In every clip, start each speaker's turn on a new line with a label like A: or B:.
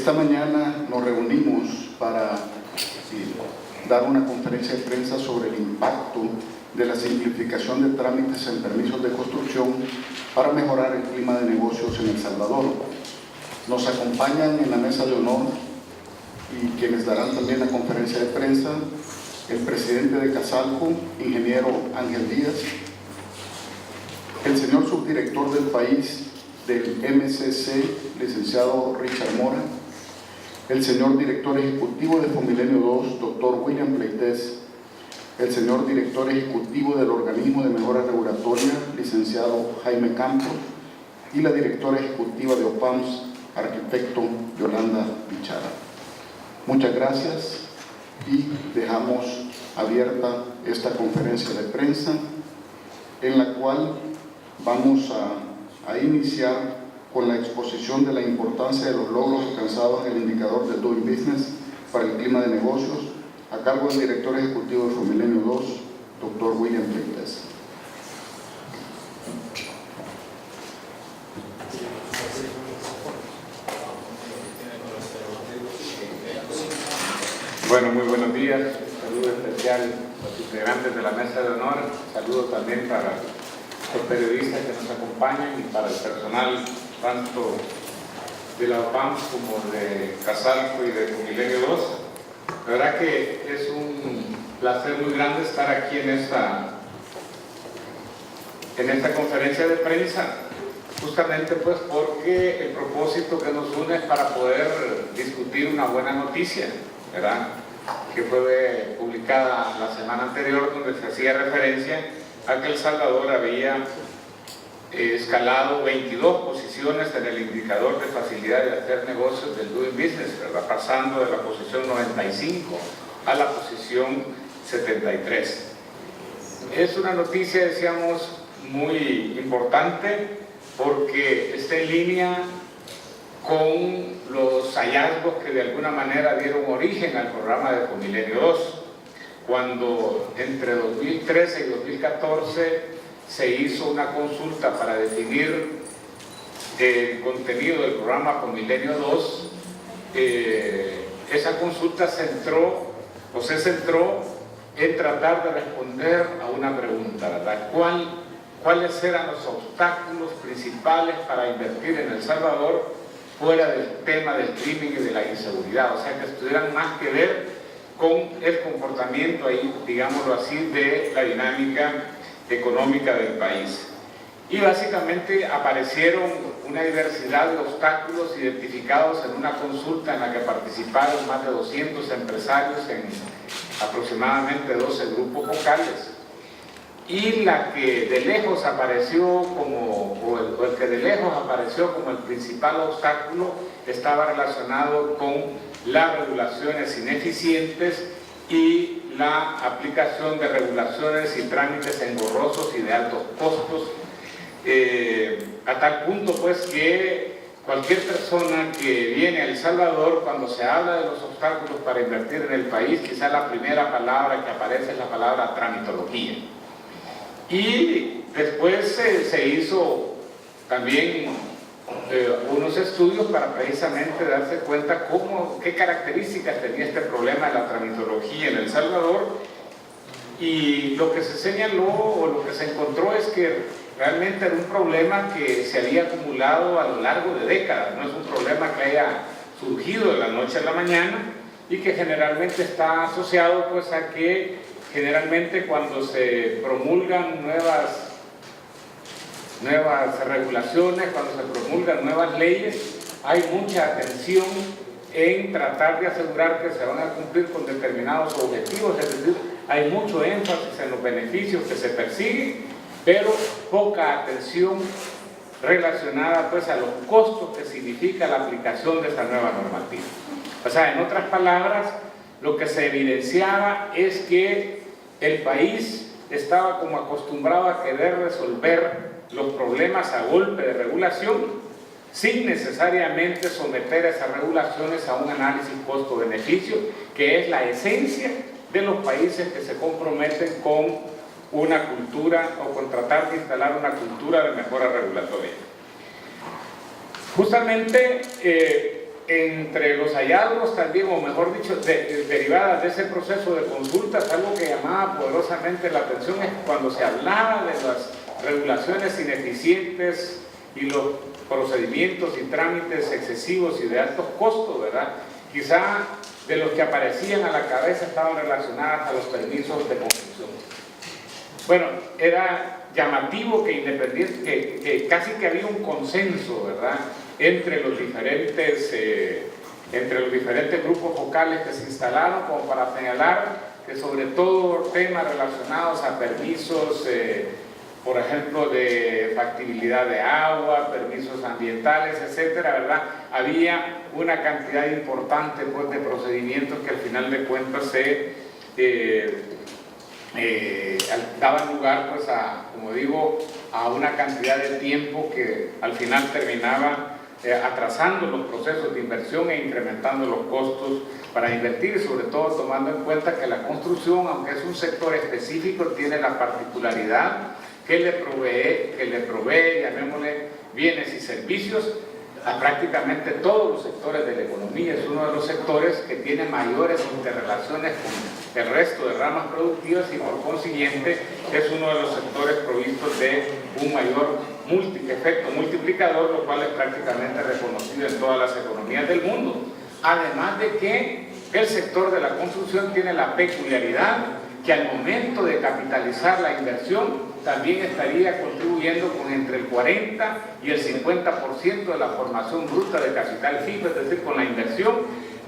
A: Esta mañana nos reunimos para dar una conferencia de prensa sobre el impacto de la simplificación de trámites en permisos de construcción para mejorar el clima de negocios en El Salvador. Nos acompañan en la mesa de honor y quienes darán también la conferencia de prensa, el presidente de Casalco, ingeniero Ángel Díaz, el señor subdirector del país del MCC, licenciado Richard Mora, el señor director ejecutivo de Fomilenio 2, doctor William Pleites, el señor director ejecutivo del Organismo de Mejora Regulatoria, licenciado Jaime Campos, y la directora ejecutiva de OPAMS, arquitecto Yolanda Bichara. Muchas gracias y dejamos abierta esta conferencia de prensa en la cual vamos a iniciar con la exposición de la importancia de los logros alcanzados en el indicador de Doing Business para el clima de negocios, a cargo del director ejecutivo de Fomilenio 2, doctor William Pleites.
B: Bueno, muy buenos días. Un saludo especial a los integrantes de la mesa de honor. Saludo también para los periodistas que nos acompañan y para el personal tanto de la OPAM como de Casalco y de Fomilenio 2. La verdad que es un placer muy grande estar aquí en esta conferencia de prensa, justamente pues porque el propósito que nos une es para poder discutir una buena noticia, ¿verdad?, que fue publicada la semana anterior, donde se hacía referencia a que El Salvador había escalado 22 posiciones en el indicador de facilidad de hacer negocios del Doing Business, ¿verdad?, pasando de la posición 95 a la posición 73. Es una noticia, decíamos, muy importante porque está en línea con los hallazgos que de alguna manera dieron origen al programa de Fomilenio 2, cuando entre 2013 y 2014 se hizo una consulta para definir el contenido del programa Fomilenio 2. Esa consulta se centró en tratar de responder a una pregunta, ¿verdad? ¿Cuáles eran los obstáculos principales para invertir en El Salvador fuera del tema del crimen y de la inseguridad? O sea, que tuvieran más que ver con el comportamiento ahí, digámoslo así, de la dinámica económica del país. Y básicamente aparecieron una diversidad de obstáculos identificados en una consulta en la que participaron más de 200 empresarios en aproximadamente 12 grupos vocales. Y la que de lejos apareció como, el que de lejos apareció como el principal obstáculo estaba relacionado con las regulaciones ineficientes y la aplicación de regulaciones y trámites engorrosos y de altos costos, a tal punto pues que cualquier persona que viene a El Salvador, cuando se habla de los obstáculos para invertir en el país, quizás la primera palabra que aparece es la palabra tramitología. Y después se hizo también unos estudios para precisamente darse cuenta qué características tenía este problema de la tramitología en El Salvador, y lo que se señaló o lo que se encontró es que realmente era un problema que se había acumulado a lo largo de décadas, no es un problema que haya surgido de la noche a la mañana y que generalmente está asociado pues a que generalmente cuando se promulgan nuevas regulaciones, cuando se promulgan nuevas leyes, hay mucha atención en tratar de asegurar que se van a cumplir con determinados objetivos, es decir, hay mucho énfasis en los beneficios que se persiguen, pero poca atención relacionada pues a los costos que significa la aplicación de esta nueva normativa. O sea, en otras palabras, lo que se evidenciaba es que el país estaba como acostumbrado a querer resolver los problemas a golpe de regulación, sin necesariamente someter esas regulaciones a un análisis costo-beneficio, que es la esencia de los países que se comprometen con una cultura o con tratar de instalar una cultura de mejora regulatoria. Justamente entre los hallazgos también, o mejor dicho, derivadas de ese proceso de consultas, algo que llamaba poderosamente la atención es cuando se hablaba de las regulaciones ineficientes y los procedimientos y trámites excesivos y de altos costos, ¿verdad? Quizá de los que aparecían a la cabeza estaban relacionadas a los permisos de construcción. Bueno, era llamativo que casi que había un consenso, ¿verdad?, entre los diferentes grupos focales que se instalaron como para señalar que sobre todo temas relacionados a permisos, por ejemplo, de factibilidad de agua, permisos ambientales, etcétera, ¿verdad? Había una cantidad importante, pues, de procedimientos que al final de cuentas daban lugar, pues, como digo, a una cantidad de tiempo que al final terminaba atrasando los procesos de inversión e incrementando los costos para invertir, y sobre todo tomando en cuenta que la construcción, aunque es un sector específico, tiene la particularidad que le provee, llamémosle, bienes y servicios a prácticamente todos los sectores de la economía. Es uno de los sectores que tiene mayores interrelaciones con el resto de ramas productivas y por consiguiente es uno de los sectores provistos de un mayor efecto multiplicador, lo cual es prácticamente reconocido en todas las economías del mundo. Además de que el sector de la construcción tiene la peculiaridad que al momento de capitalizar la inversión también estaría contribuyendo con entre el 40 y el 50% de la formación bruta de capital fijo, es decir, con la inversión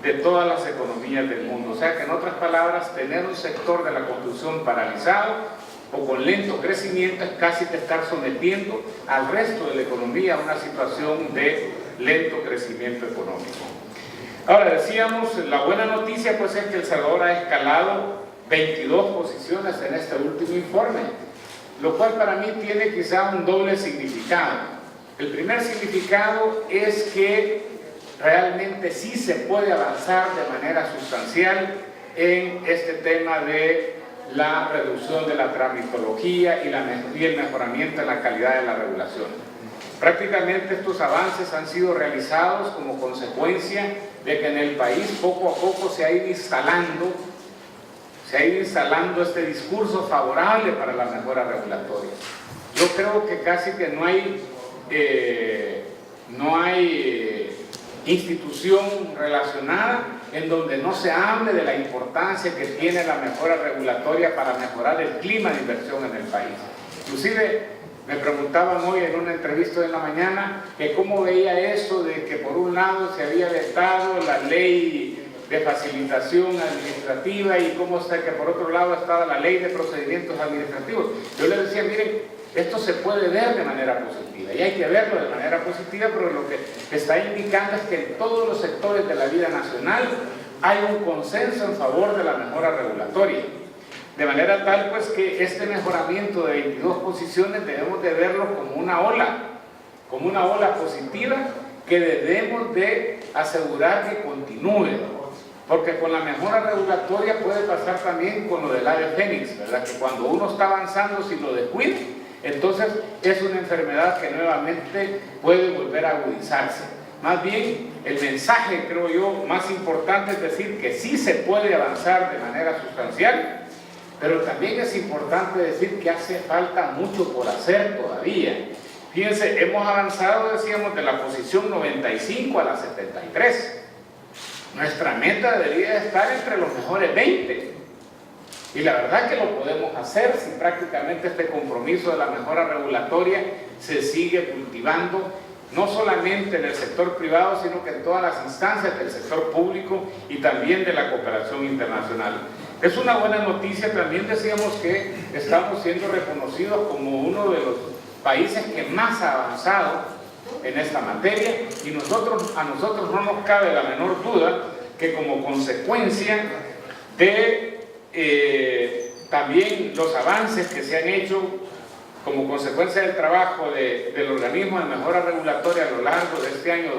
B: de todas las economías del mundo. O sea que, en otras palabras, tener un sector de la construcción paralizado o con lento crecimiento es casi que estar sometiendo al resto de la economía a una situación de lento crecimiento económico. Ahora, decíamos, la buena noticia pues es que El Salvador ha escalado 22 posiciones en este último informe, lo cual para mí tiene quizá un doble significado. El primer significado es que realmente sí se puede avanzar de manera sustancial en este tema de la reducción de la tramitología y el mejoramiento en la calidad de la regulación. Prácticamente estos avances han sido realizados como consecuencia de que en el país poco a poco se ha ido instalando este discurso favorable para la mejora regulatoria. Yo creo que casi que no hay institución relacionada en donde no se hable de la importancia que tiene la mejora regulatoria para mejorar el clima de inversión en el país. Inclusive me preguntaban hoy en una entrevista de la mañana que cómo veía eso de que por un lado se había vetado la ley de facilitación administrativa y cómo está que por otro lado estaba la ley de procedimientos administrativos. Yo les decía, miren, esto se puede ver de manera positiva y hay que verlo de manera positiva, pero lo que está indicando es que en todos los sectores de la vida nacional hay un consenso en favor de la mejora regulatoria. De manera tal pues que este mejoramiento de 22 posiciones debemos de verlo como una ola positiva que debemos de asegurar que continúe. Porque con la mejora regulatoria puede pasar también con lo del ave fénix, ¿verdad? Que cuando uno está avanzando si lo descuida, entonces es una enfermedad que nuevamente puede volver a agudizarse. Más bien, el mensaje, creo yo, más importante es decir que sí se puede avanzar de manera sustancial, pero también es importante decir que hace falta mucho por hacer todavía. Fíjense, hemos avanzado, decíamos, de la posición 95 a la 73. Nuestra meta debería estar entre los mejores 20. Y la verdad que lo podemos hacer si prácticamente este compromiso de la mejora regulatoria se sigue cultivando, no solamente en el sector privado, sino que en todas las instancias del sector público y también de la cooperación internacional. Es una buena noticia, también decíamos que estamos siendo reconocidos como uno de los países que más ha avanzado en esta materia y a nosotros no nos cabe la menor duda que como consecuencia de también los avances que se han hecho como consecuencia del trabajo del organismo de mejora regulatoria a lo largo de este año,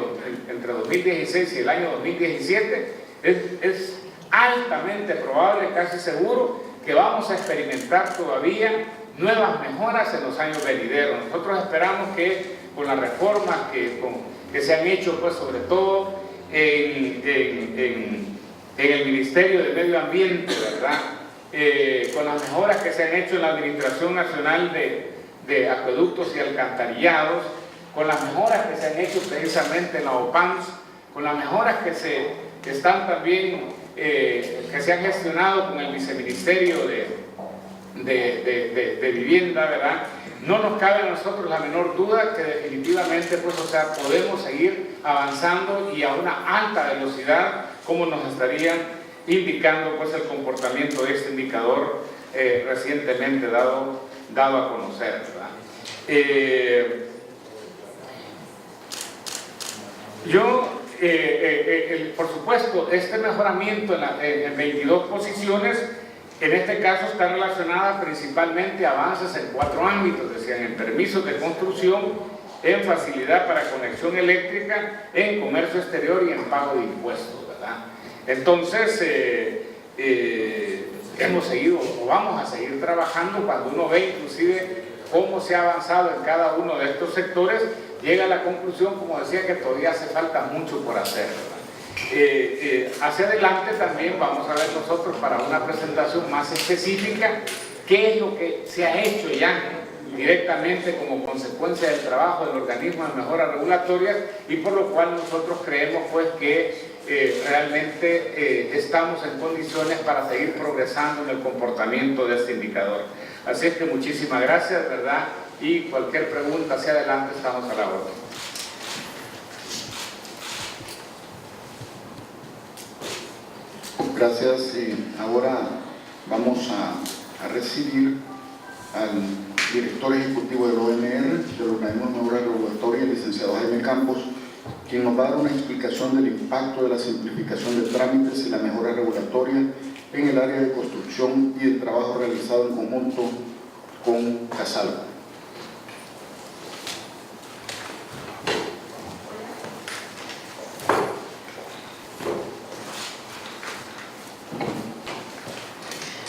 B: entre 2016 y el año 2017, es altamente probable, casi seguro, que vamos a experimentar todavía nuevas mejoras en los años venideros. Nosotros esperamos que con las reformas que se han hecho, pues sobre todo en el Ministerio de Medio Ambiente, ¿verdad? Con las mejoras que se han hecho en la Administración Nacional de Acueductos y Alcantarillados, con las mejoras que se han hecho precisamente en la OPANS, con las mejoras que se están también, que se han gestionado con el Viceministerio de Vivienda, ¿verdad? No nos cabe a nosotros la menor duda que definitivamente, pues, o sea, podemos seguir avanzando y a una alta velocidad, como nos estarían indicando, pues, el comportamiento de este indicador recientemente dado a conocer, ¿verdad? Por supuesto, este mejoramiento en 22 posiciones, en este caso está relacionada principalmente a avances en 4 ámbitos, decían, en permisos de construcción, en facilidad para conexión eléctrica, en comercio exterior y en pago de impuestos, ¿verdad? Entonces, hemos seguido o vamos a seguir trabajando. Cuando uno ve inclusive cómo se ha avanzado en cada uno de estos sectores, llega a la conclusión, como decía, que todavía hace falta mucho por hacer, ¿verdad? Hacia adelante también vamos a ver nosotros, para una presentación más específica, qué es lo que se ha hecho ya directamente como consecuencia del trabajo del organismo de mejoras regulatorias, y por lo cual nosotros creemos, pues, que realmente estamos en condiciones para seguir progresando en el comportamiento de este indicador. Así es que muchísimas gracias, ¿verdad? Y cualquier pregunta hacia adelante estamos a la orden.
A: Gracias. Ahora vamos a recibir al director ejecutivo del OMR, del Organismo de Mejoras Regulatorias, el licenciado Jaime Campos, quien nos va a dar una explicación del impacto de la simplificación de trámites y la mejora regulatoria en el área de construcción y el trabajo realizado en conjunto con Casalco.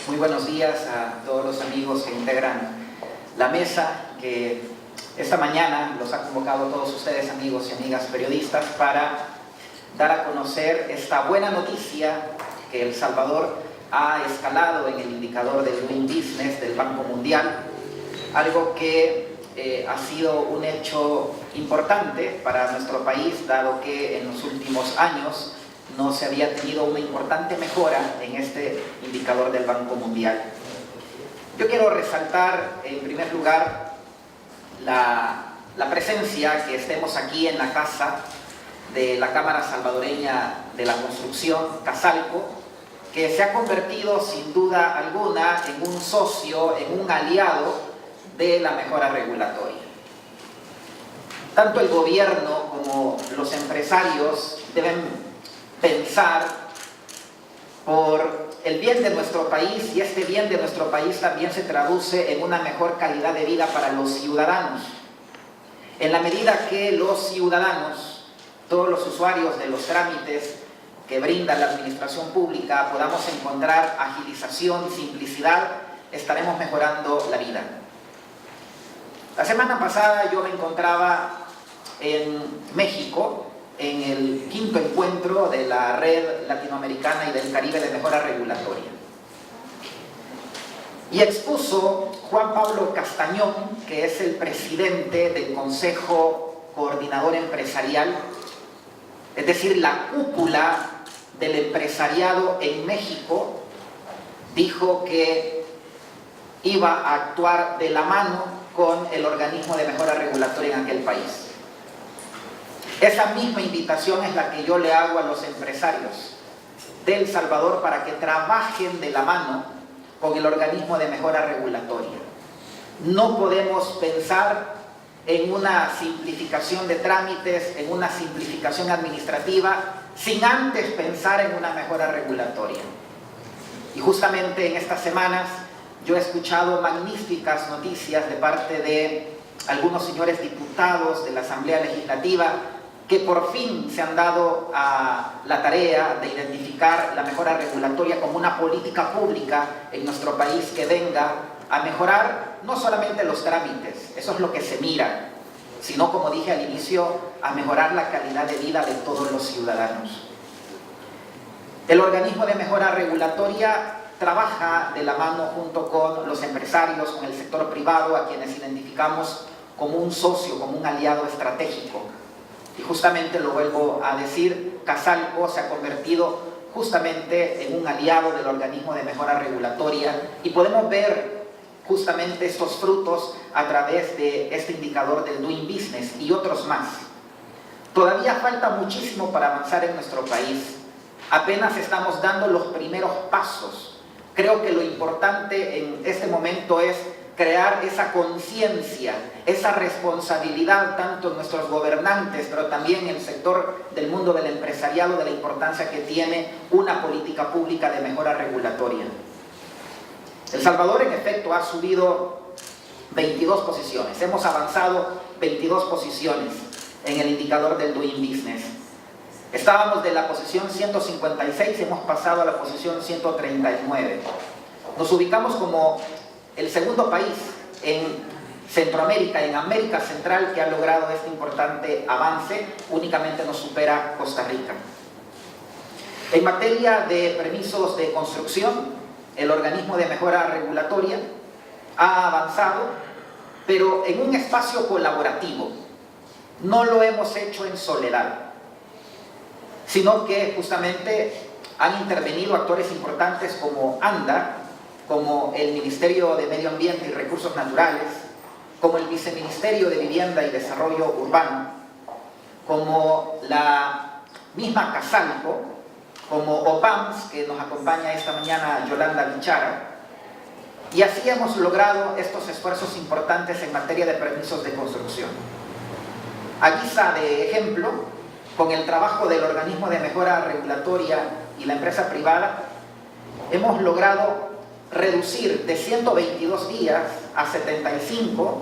C: Muy buenos días a todos los amigos que integran la mesa, que esta mañana los ha convocado a todos ustedes, amigos y amigas periodistas, para dar a conocer esta buena noticia que El Salvador ha escalado en el indicador del Doing Business del Banco Mundial, algo que ha sido un hecho importante para nuestro país, dado que en los últimos años no se había tenido una importante mejora en este indicador del Banco Mundial. Yo quiero resaltar, en primer lugar, la presencia, que estemos aquí en la casa de la Cámara Salvadoreña de la Construcción, Casalco, que se ha convertido sin duda alguna en un socio, en un aliado de la mejora regulatoria. Tanto el gobierno como los empresarios deben pensar por el bien de nuestro país, y este bien de nuestro país también se traduce en una mejor calidad de vida para los ciudadanos. En la medida que los ciudadanos, todos los usuarios de los trámites que brinda la administración pública, podamos encontrar agilización, simplicidad, estaremos mejorando la vida. La semana pasada yo me encontraba en México, en el 5º encuentro de la Red Latinoamericana y del Caribe de Mejora Regulatoria. Y expuso Juan Pablo Castañón, que es el presidente del Consejo Coordinador Empresarial, es decir, la cúpula del empresariado en México, dijo que iba a actuar de la mano con el organismo de mejora regulatoria en aquel país. Esa misma invitación es la que yo le hago a los empresarios de El Salvador para que trabajen de la mano con el organismo de mejora regulatoria. No podemos pensar en una simplificación de trámites, en una simplificación administrativa, sin antes pensar en una mejora regulatoria. Y justamente en estas semanas yo he escuchado magníficas noticias de parte de algunos señores diputados de la Asamblea Legislativa, que por fin se han dado a la tarea de identificar la mejora regulatoria como una política pública en nuestro país que venga a mejorar no solamente los trámites, eso es lo que se mira, sino, como dije al inicio, a mejorar la calidad de vida de todos los ciudadanos. El organismo de mejora regulatoria trabaja de la mano junto con los empresarios, con el sector privado, a quienes identificamos como un socio, como un aliado estratégico. Y justamente lo vuelvo a decir, Casalco se ha convertido justamente en un aliado del organismo de mejora regulatoria y podemos ver justamente estos frutos a través de este indicador del Doing Business y otros más. Todavía falta muchísimo para avanzar en nuestro país. Apenas estamos dando los primeros pasos. Creo que lo importante en este momento es crear esa conciencia, esa responsabilidad tanto en nuestros gobernantes, pero también en el sector del mundo del empresariado, de la importancia que tiene una política pública de mejora regulatoria. El Salvador, en efecto, ha subido 22 posiciones. Hemos avanzado 22 posiciones en el indicador del Doing Business. Estábamos de la posición 156 y hemos pasado a la posición 139. Nos ubicamos como el segundo país en Centroamérica, en América Central, que ha logrado este importante avance. Únicamente nos supera Costa Rica. En materia de permisos de construcción, el organismo de mejora regulatoria ha avanzado, pero en un espacio colaborativo. No lo hemos hecho en soledad, sino que justamente han intervenido actores importantes como ANDA, como el Ministerio de Medio Ambiente y Recursos Naturales, como el Viceministerio de Vivienda y Desarrollo Urbano, como la misma Casalco, como OPAMS, que nos acompaña esta mañana Yolanda Bichara, y así hemos logrado estos esfuerzos importantes en materia de permisos de construcción. A guisa de ejemplo, con el trabajo del organismo de mejora regulatoria y la empresa privada, hemos logrado reducir de 122 días a 75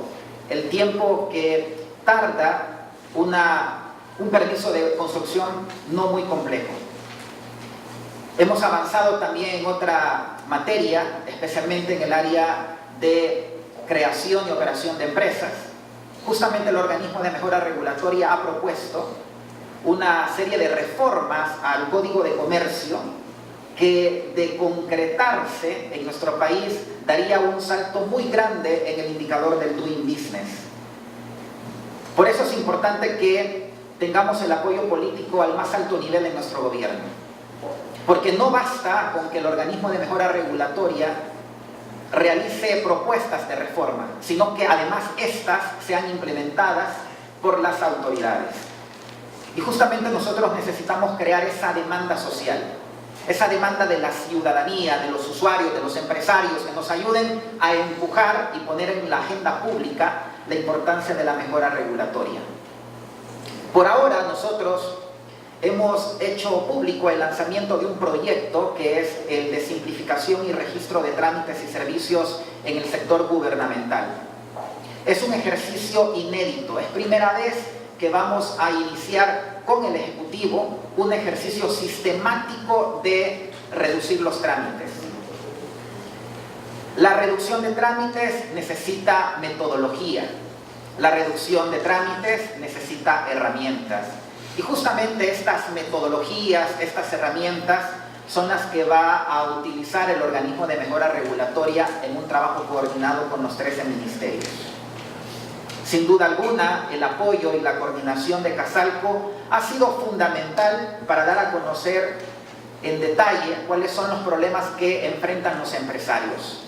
C: el tiempo que tarda un permiso de construcción no muy complejo. Hemos avanzado también en otra materia, especialmente en el área de creación y operación de empresas. Justamente el organismo de mejora regulatoria ha propuesto una serie de reformas al Código de Comercio que, de concretarse en nuestro país, daría un salto muy grande en el indicador del Doing Business. Por eso es importante que tengamos el apoyo político al más alto nivel en nuestro gobierno, porque no basta con que el organismo de mejora regulatoria realice propuestas de reforma, sino que además estas sean implementadas por las autoridades. Y justamente nosotros necesitamos crear esa demanda social, esa demanda de la ciudadanía, de los usuarios, de los empresarios, que nos ayuden a empujar y poner en la agenda pública la importancia de la mejora regulatoria. Por ahora nosotros hemos hecho público el lanzamiento de un proyecto que es el de simplificación y registro de trámites y servicios en el sector gubernamental. Es un ejercicio inédito, es primera vez que vamos a iniciar con el Ejecutivo un ejercicio sistemático de reducir los trámites. La reducción de trámites necesita metodología, la reducción de trámites necesita herramientas. Y justamente estas metodologías, estas herramientas, son las que va a utilizar el organismo de mejora regulatoria en un trabajo coordinado con los 13 ministerios. Sin duda alguna, el apoyo y la coordinación de Casalco ha sido fundamental para dar a conocer en detalle cuáles son los problemas que enfrentan los empresarios.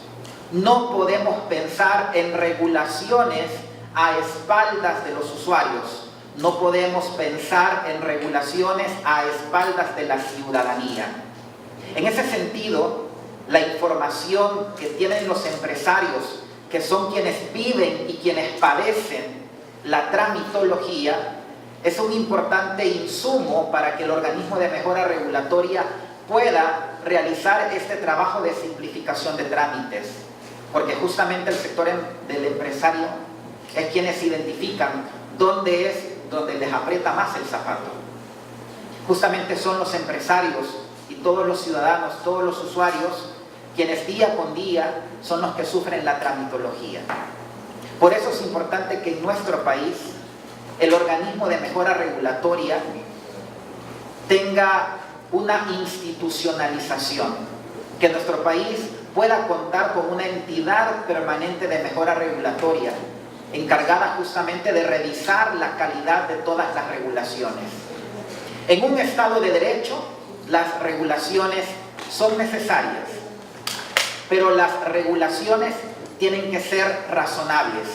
C: No podemos pensar en regulaciones a espaldas de los usuarios. No podemos pensar en regulaciones a espaldas de la ciudadanía. En ese sentido, la información que tienen los empresarios, que son quienes viven y quienes padecen la tramitología, es un importante insumo para que el organismo de mejora regulatoria pueda realizar este trabajo de simplificación de trámites, porque justamente el sector del empresario es quienes identifican dónde es donde les aprieta más el zapato. Justamente son los empresarios y todos los ciudadanos, todos los usuarios, quienes día con día son los que sufren la tramitología. Por eso es importante que en nuestro país el organismo de mejora regulatoria tenga una institucionalización, que nuestro país pueda contar con una entidad permanente de mejora regulatoria encargada justamente de revisar la calidad de todas las regulaciones. En un Estado de Derecho, las regulaciones son necesarias, pero las regulaciones tienen que ser razonables.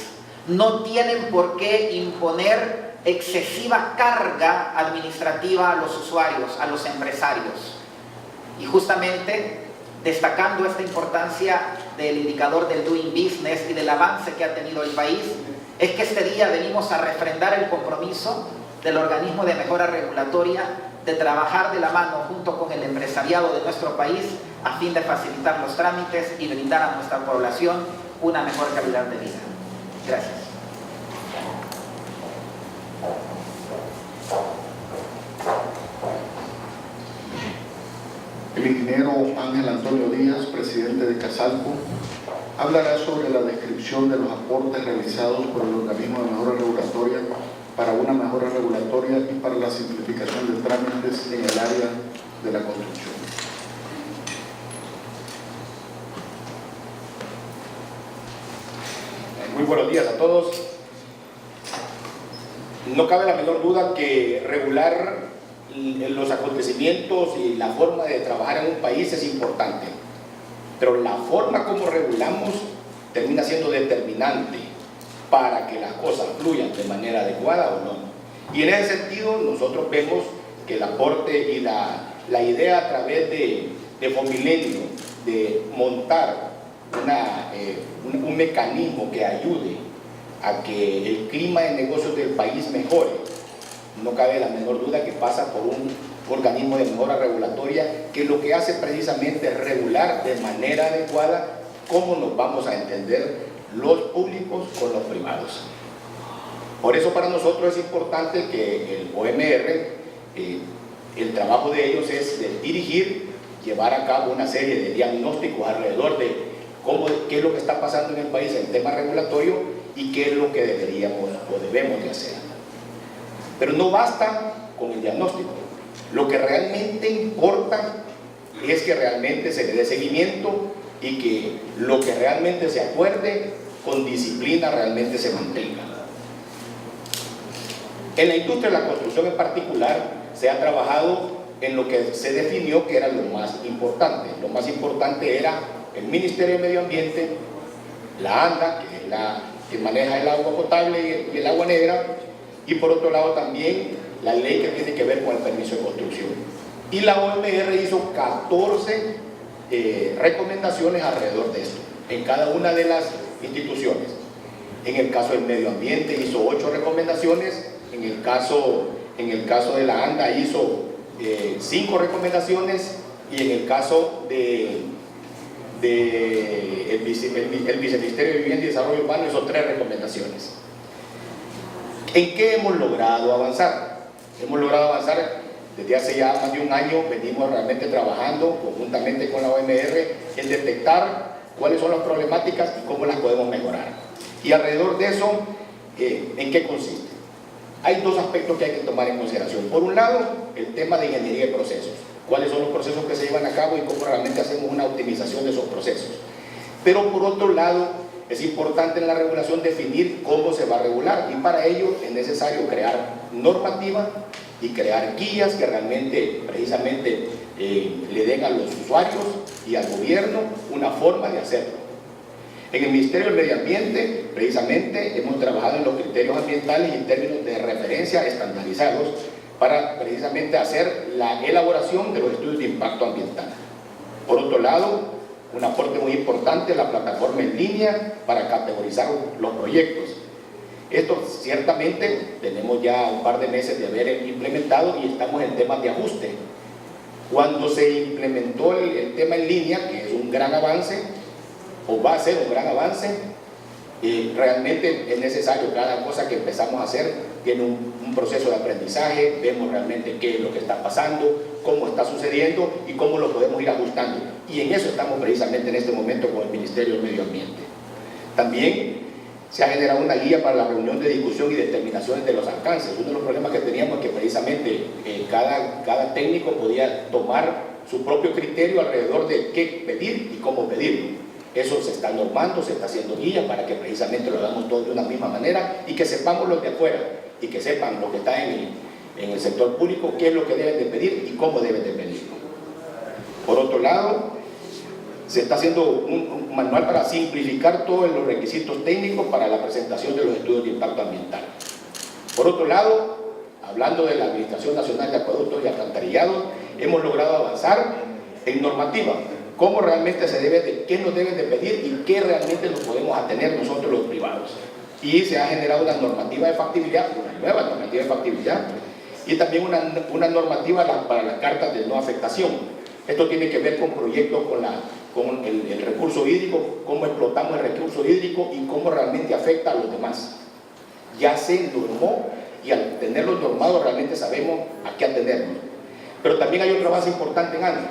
C: No tienen por qué imponer excesiva carga administrativa a los usuarios, a los empresarios. Y justamente, destacando esta importancia del indicador del Doing Business y del avance que ha tenido el país, es que este día venimos a refrendar el compromiso del organismo de mejora regulatoria de trabajar de la mano junto con el empresariado de nuestro país a fin de facilitar los trámites y brindar a nuestra población una mejor calidad de vida. Gracias.
A: El ingeniero Ángel Antonio Díaz, presidente de Casalco, hablará sobre la descripción de los aportes realizados por el organismo de mejora regulatoria para una mejora regulatoria y para la simplificación de trámites en el área de la construcción.
D: Muy buenos días a todos. No cabe la menor duda que regular los acontecimientos y la forma de trabajar en un país es importante, pero la forma como regulamos termina siendo determinante para que las cosas fluyan de manera adecuada o no. Y en ese sentido nosotros vemos que el aporte y la idea a través de Fomilenio de montar un mecanismo que ayude a que el clima de negocios del país mejore, no cabe la menor duda que pasa por un organismo de mejora regulatoria que lo que hace precisamente es regular de manera adecuada cómo nos vamos a entender los públicos con los privados. Por eso para nosotros es importante que el OMR, el trabajo de ellos es de dirigir, llevar a cabo una serie de diagnósticos alrededor de qué es lo que está pasando en el país en tema regulatorio y qué es lo que deberíamos o debemos de hacer. Pero no basta con el diagnóstico. Lo que realmente importa es que realmente se le dé seguimiento y que lo que realmente se acuerde con disciplina realmente se mantenga. En la industria de la construcción en particular se ha trabajado en lo que se definió que era lo más importante. Lo más importante era el Ministerio de Medio Ambiente, la ANDA, que es la que maneja el agua potable y el agua negra, y por otro lado también la ley que tiene que ver con el permiso de construcción. Y la OMR hizo 14 recomendaciones alrededor de esto, en cada una de las instituciones. En el caso del medio ambiente hizo 8 recomendaciones, en el caso de la ANDA hizo 5 recomendaciones, y en el caso del Viceministerio de Vivienda y Desarrollo Urbano hizo 3 recomendaciones. ¿En qué hemos logrado avanzar? Hemos logrado avanzar desde hace ya más de un año, venimos realmente trabajando conjuntamente con la OMR en detectar cuáles son las problemáticas y cómo las podemos mejorar. Y alrededor de eso, ¿en qué consiste? Hay 2 aspectos que hay que tomar en consideración. Por un lado, el tema de ingeniería de procesos. ¿Cuáles son los procesos que se llevan a cabo y cómo realmente hacemos una optimización de esos procesos? Pero por otro lado, es importante en la regulación definir cómo se va a regular, y para ello es necesario crear normativa y crear guías que realmente precisamente le den a los usuarios y al gobierno una forma de hacerlo. En el Ministerio del Medio Ambiente precisamente hemos trabajado en los criterios ambientales y en términos de referencia estandarizados para precisamente hacer la elaboración de los estudios de impacto ambiental. Por otro lado, un aporte muy importante, la plataforma en línea para categorizar los proyectos. Esto ciertamente tenemos ya un par de meses de haber implementado y estamos en temas de ajuste. Cuando se implementó el tema en línea, que es un gran avance, o va a ser un gran avance, realmente es necesario, cada cosa que empezamos a hacer tiene un proceso de aprendizaje, vemos realmente qué es lo que está pasando, cómo está sucediendo y cómo lo podemos ir ajustando. Y en eso estamos precisamente en este momento con el Ministerio del Medio Ambiente. También Se ha generado una guía para la reunión de discusión y determinaciones de los alcances. Uno de los problemas que teníamos es que precisamente cada técnico podía tomar su propio criterio alrededor de qué pedir y cómo pedirlo. Eso se está normando, se está haciendo guía para que precisamente lo hagamos todos de una misma manera y que sepamos los de afuera y que sepan los que están en el sector público qué es lo que deben de pedir y cómo deben de pedirlo. Por otro lado, se está haciendo un manual para simplificar todos los requisitos técnicos para la presentación de los estudios de impacto ambiental. Por otro lado, hablando de la Administración Nacional de Acueductos y Alcantarillados, hemos logrado avanzar en normativa, cómo realmente se debe de, qué nos deben de pedir y qué realmente nos podemos atener nosotros los privados. Y se ha generado una normativa de factibilidad, una nueva normativa de factibilidad, y también una normativa para las cartas de no afectación. Esto tiene que ver con proyectos con el recurso hídrico, cómo explotamos el recurso hídrico y cómo realmente afecta a los demás. Ya se normó y al tenerlo normado realmente sabemos a qué atenernos. Pero también hay otro avance importante en ANI.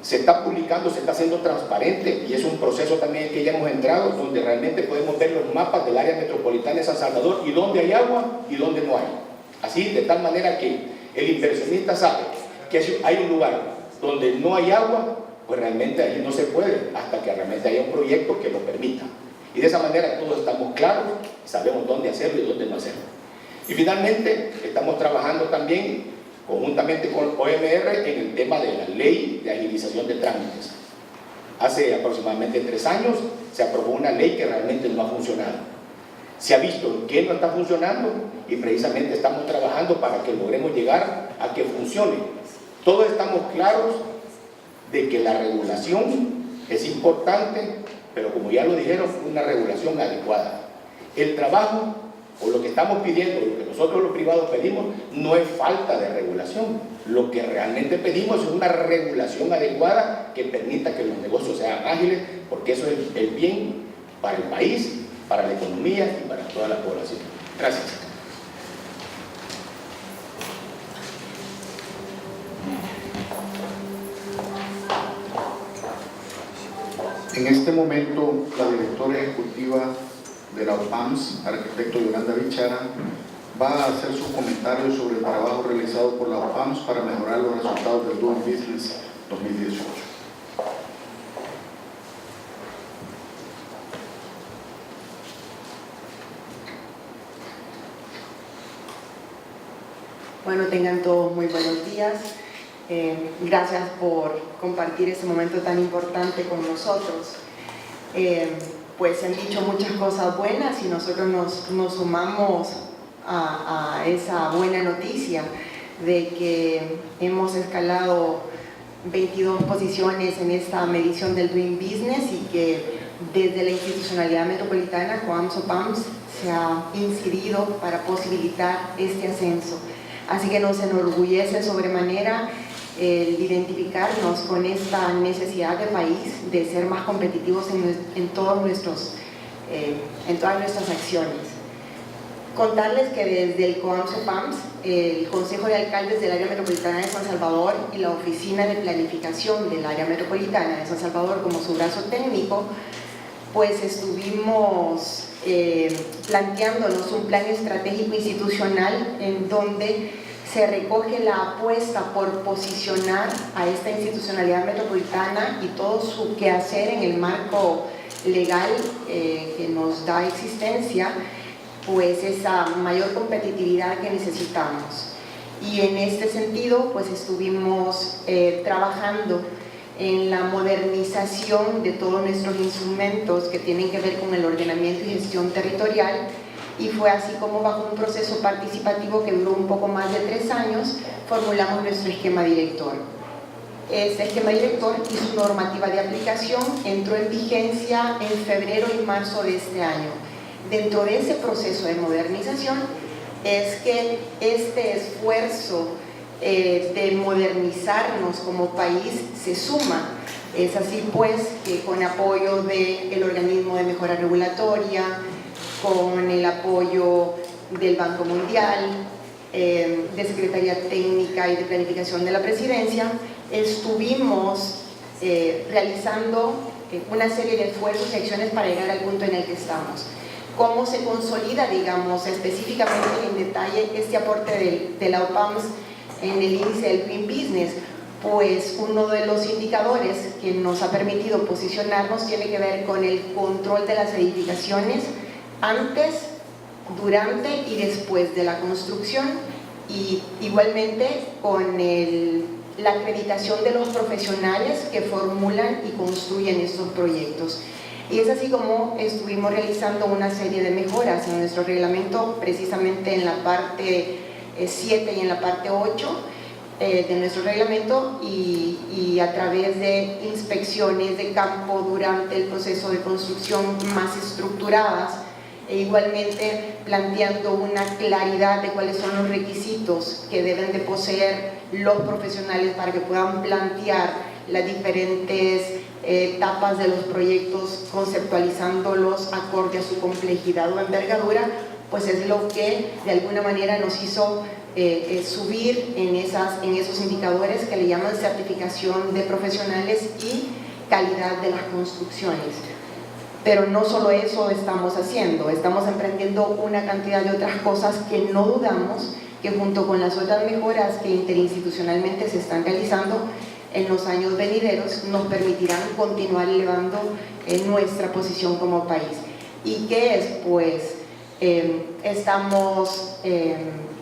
D: Se está publicando, se está haciendo transparente y es un proceso también que ya hemos entrado donde realmente podemos ver los mapas del área metropolitana de San Salvador y dónde hay agua y dónde no hay. Así, de tal manera que el inversionista sabe que si hay un lugar donde no hay agua, pues realmente ahí no se puede hasta que realmente haya un proyecto que lo permita. Y de esa manera todos estamos claros, sabemos dónde hacerlo y dónde no hacerlo. Y finalmente estamos trabajando también conjuntamente con OMR en el tema de la ley de agilización de trámites. Hace aproximadamente 3 años se aprobó una ley que realmente no ha funcionado. Se ha visto en qué no está funcionando y precisamente estamos trabajando para que logremos llegar a que funcione. Todos estamos claros de que la regulación es importante, pero como ya lo dijeron, una regulación adecuada. El trabajo, o lo que estamos pidiendo, lo que nosotros los privados pedimos, no es falta de regulación. Lo que realmente pedimos es una regulación adecuada que permita que los negocios sean ágiles, porque eso es el bien para el país, para la economía y para toda la población. Gracias.
A: En este momento, la directora ejecutiva de la OPAMS, arquitecto Yolanda Bichara, va a hacer sus comentarios sobre el trabajo realizado por la OPAMS para mejorar los resultados del Doing Business 2018.
E: Bueno, tengan todos muy buenos días. Gracias por compartir este momento tan importante con nosotros. Pues se han dicho muchas cosas buenas y nosotros nos sumamos a esa buena noticia de que hemos escalado 22 posiciones en esta medición del Doing Business y que desde la institucionalidad metropolitana, COAMS-OPAMS, se ha incidido para posibilitar este ascenso. Así que nos enorgullece sobremanera el identificarnos con esta necesidad de país de ser más competitivos en todas nuestras acciones. Contarles que desde el COAMS-OPAMS, el Consejo de Alcaldes del Área Metropolitana de San Salvador y la Oficina de Planificación del Área Metropolitana de San Salvador como su brazo técnico, pues estuvimos planteándonos un plan estratégico institucional en donde se recoge la apuesta por posicionar a esta institucionalidad metropolitana y todo su quehacer en el marco legal que nos da existencia, pues esa mayor competitividad que necesitamos. Y en este sentido, pues estuvimos trabajando en la modernización de todos nuestros instrumentos que tienen que ver con el ordenamiento y gestión territorial, y fue así como bajo un proceso participativo que duró un poco más de 3 años, formulamos nuestro esquema director. Este esquema director y su normativa de aplicación entró en vigencia en febrero y marzo de este año. Dentro de ese proceso de modernización es que este esfuerzo de modernizarnos como país se suma. Es así pues que con apoyo del Organismo de Mejora Regulatoria, con el apoyo del Banco Mundial, de Secretaría Técnica y de Planificación de la Presidencia, estuvimos realizando una serie de esfuerzos y acciones para llegar al punto en el que estamos. ¿Cómo se consolida, digamos, específicamente en detalle este aporte de la OPAMS en el índice del Green Business? Pues uno de los indicadores que nos ha permitido posicionarnos tiene que ver con el control de las edificaciones antes, durante y después de la construcción, y igualmente con la acreditación de los profesionales que formulan y construyen estos proyectos. Y es así como estuvimos realizando una serie de mejoras en nuestro reglamento, precisamente en la parte 7 y en la parte 8 de nuestro reglamento, y a través de inspecciones de campo durante el proceso de construcción más estructuradas, e igualmente planteando una claridad de cuáles son los requisitos que deben de poseer los profesionales para que puedan plantear las diferentes etapas de los proyectos, conceptualizándolos acorde a su complejidad o envergadura, pues es lo que de alguna manera nos hizo subir en esos indicadores que le llaman certificación de profesionales y calidad de las construcciones. Pero no solo eso estamos haciendo, estamos emprendiendo una cantidad de otras cosas que no dudamos que junto con las otras mejoras que interinstitucionalmente se están realizando en los años venideros nos permitirán continuar elevando nuestra posición como país. ¿Y qué es? Pues estamos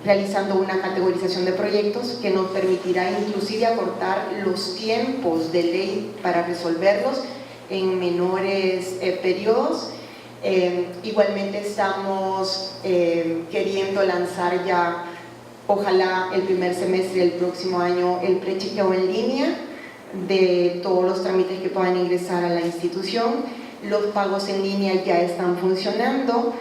E: realizando una categorización de proyectos que nos permitirá inclusive acortar los tiempos de ley para resolverlos en menores periodos. Igualmente estamos queriendo lanzar ya, ojalá el primer semestre del próximo año, el prechequeo en línea de todos los trámites que puedan ingresar a la institución. Los pagos en línea ya están funcionando.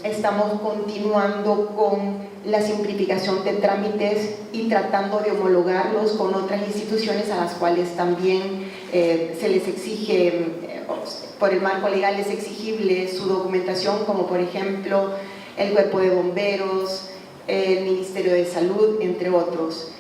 E: Estamos continuando con la simplificación de trámites y tratando de homologarlos con otras instituciones a las cuales también se les exige, por el marco legal es exigible su documentación, como por ejemplo el Cuerpo de Bomberos, el Ministerio de Salud, entre otros.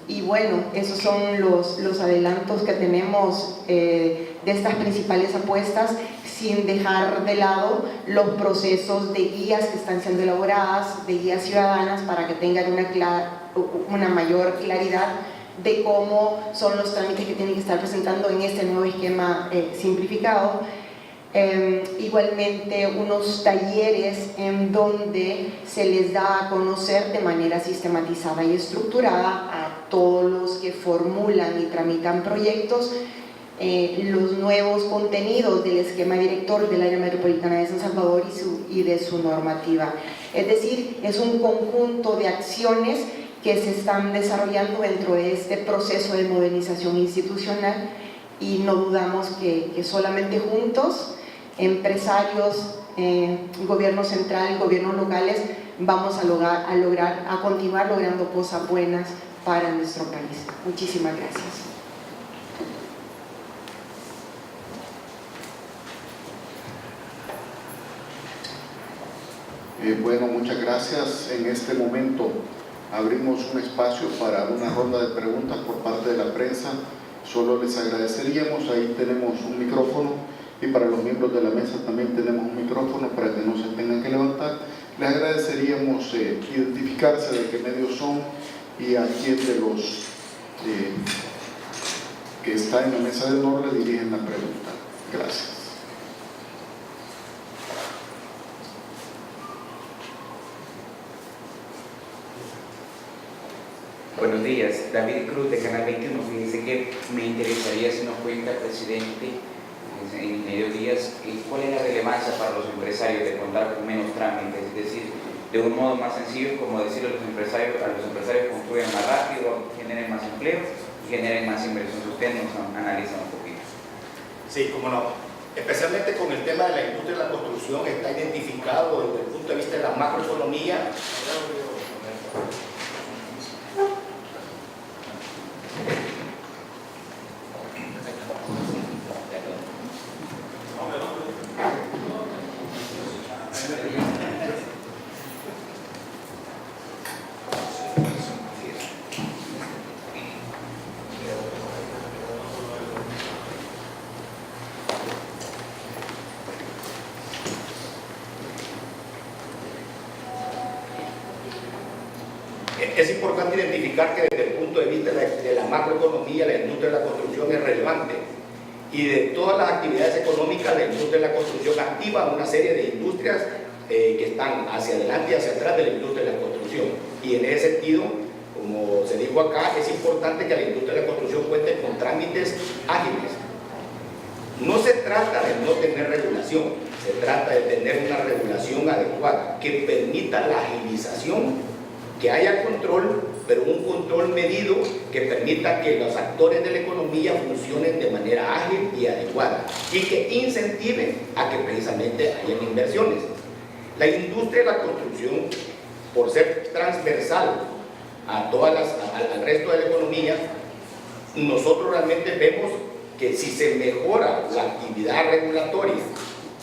E: Y bueno, esos son los adelantos que tenemos de estas principales apuestas, sin dejar de lado los procesos de guías que están siendo elaboradas, de guías ciudadanas, para que tengan una mayor claridad de cómo son los trámites que tienen que estar presentando en este nuevo esquema simplificado. Igualmente unos talleres en donde se les da a conocer de manera sistematizada y estructurada a todos los que formulan y tramitan proyectos los nuevos contenidos del esquema director del área metropolitana de San Salvador y de su normativa. Es decir, es un conjunto de acciones que se están desarrollando dentro de este proceso de modernización institucional, y no dudamos que solamente juntos, empresarios, gobierno central, gobiernos locales, vamos a continuar logrando cosas buenas para nuestro país. Muchísimas gracias.
A: Bueno, muchas gracias. En este momento abrimos un espacio para una ronda de preguntas por parte de la prensa. Solo les agradeceríamos, ahí tenemos un micrófono, y para los miembros de la mesa también tenemos un micrófono para que no se tengan que levantar. Les agradeceríamos identificarse de qué medios son y a quién de los que está en la mesa de honor le dirigen la pregunta. Gracias.
F: Buenos días, David Cruz de Canal 21. Fíjense que me interesaría, si nos cuenta, presidente, en medios días, cuál es la relevancia para los empresarios de contar con menos trámites, es decir, de un modo más sencillo, como decirle a los empresarios construyan más rápido, generen más empleo y generen más inversión. Si usted nos analiza un poquito.
D: Sí, cómo no. Especialmente con el tema de la industria de la construcción, está identificado desde el punto de vista de la macroeconomía. Es importante identificar que desde el punto de vista de la macroeconomía, la industria de la construcción es relevante. Y de todas las actividades económicas, la industria de la construcción activa una serie de industrias que están hacia adelante y hacia atrás de la industria de la construcción. Y en ese sentido, como se dijo acá, es importante que la industria de la construcción cuente con trámites ágiles. No se trata de no tener regulación, se trata de tener una regulación adecuada que permita la agilización, que haya control, pero un control medido que permita que los actores de la economía funcionen de manera ágil y adecuada y que incentive a que precisamente hayan inversiones. La industria de la construcción, por ser transversal a al resto de la economía, nosotros realmente vemos que si se mejora la actividad regulatoria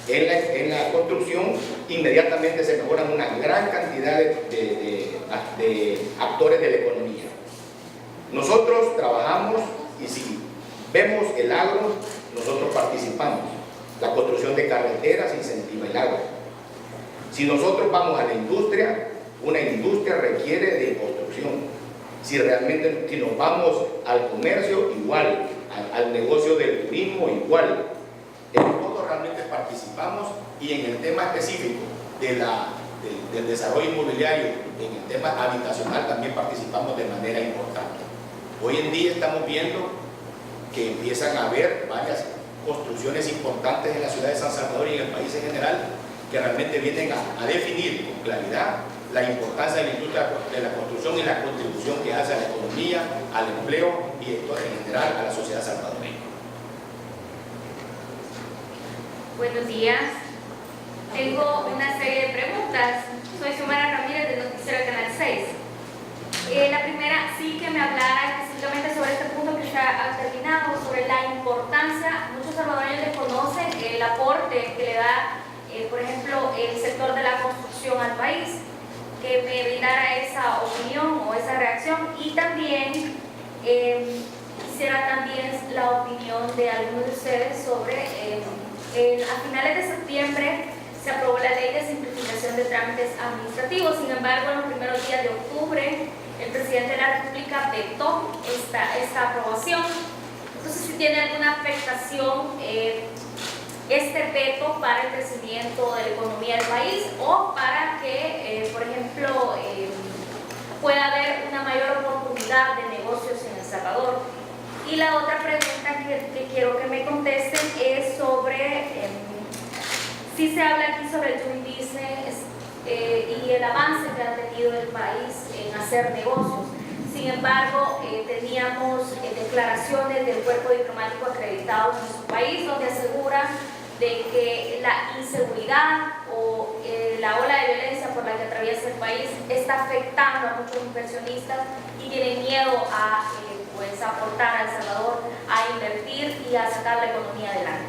D: en la construcción, inmediatamente se mejoran una gran cantidad de actores de la economía. Nosotros trabajamos y si vemos el agro, nosotros participamos. La construcción de carreteras incentiva el agro. Si nosotros vamos a la industria, una industria requiere de construcción. Si realmente, si nos vamos al comercio, igual, al negocio del turismo, igual. En todo realmente participamos y en el tema específico del desarrollo inmobiliario, en el tema habitacional también participamos de manera importante. Hoy en día estamos viendo que empiezan a haber varias construcciones importantes en la ciudad de San Salvador y en el país en general que realmente vienen a definir con claridad la importancia de la industria de la construcción y la contribución que hace a la economía, al empleo y en general a la sociedad salvadoreña.
G: Buenos días. Tengo una serie de preguntas. Soy Xiomara Ramírez del Noticiero Canal 6. La primera, sí que me hablara específicamente sobre este punto que ya ha terminado, sobre la importancia. Muchos salvadoreños desconocen el aporte que le da, por ejemplo, el sector de la construcción al país. Que me brindara esa opinión o esa reacción, y también quisiera también la opinión de algunos de ustedes sobre a finales de septiembre se aprobó la ley de simplificación de trámites administrativos. Sin embargo, en los primeros días de octubre el presidente de la República vetó esta aprobación. Entonces, si tiene alguna afectación este veto para el crecimiento de la economía del país, o para que, por ejemplo, pueda haber una mayor oportunidad de negocios en El Salvador. Y la otra pregunta que quiero que me contesten es sobre, si se habla aquí sobre el doing business y el avance que ha tenido el país en hacer negocios. Sin embargo, teníamos declaraciones del cuerpo diplomático acreditado en nuestro país, donde asegura de que la inseguridad o la ola de violencia por la que atraviesa el país está afectando a muchos inversionistas y tienen miedo a pues, aportar a El Salvador, a invertir y a sacar la economía adelante.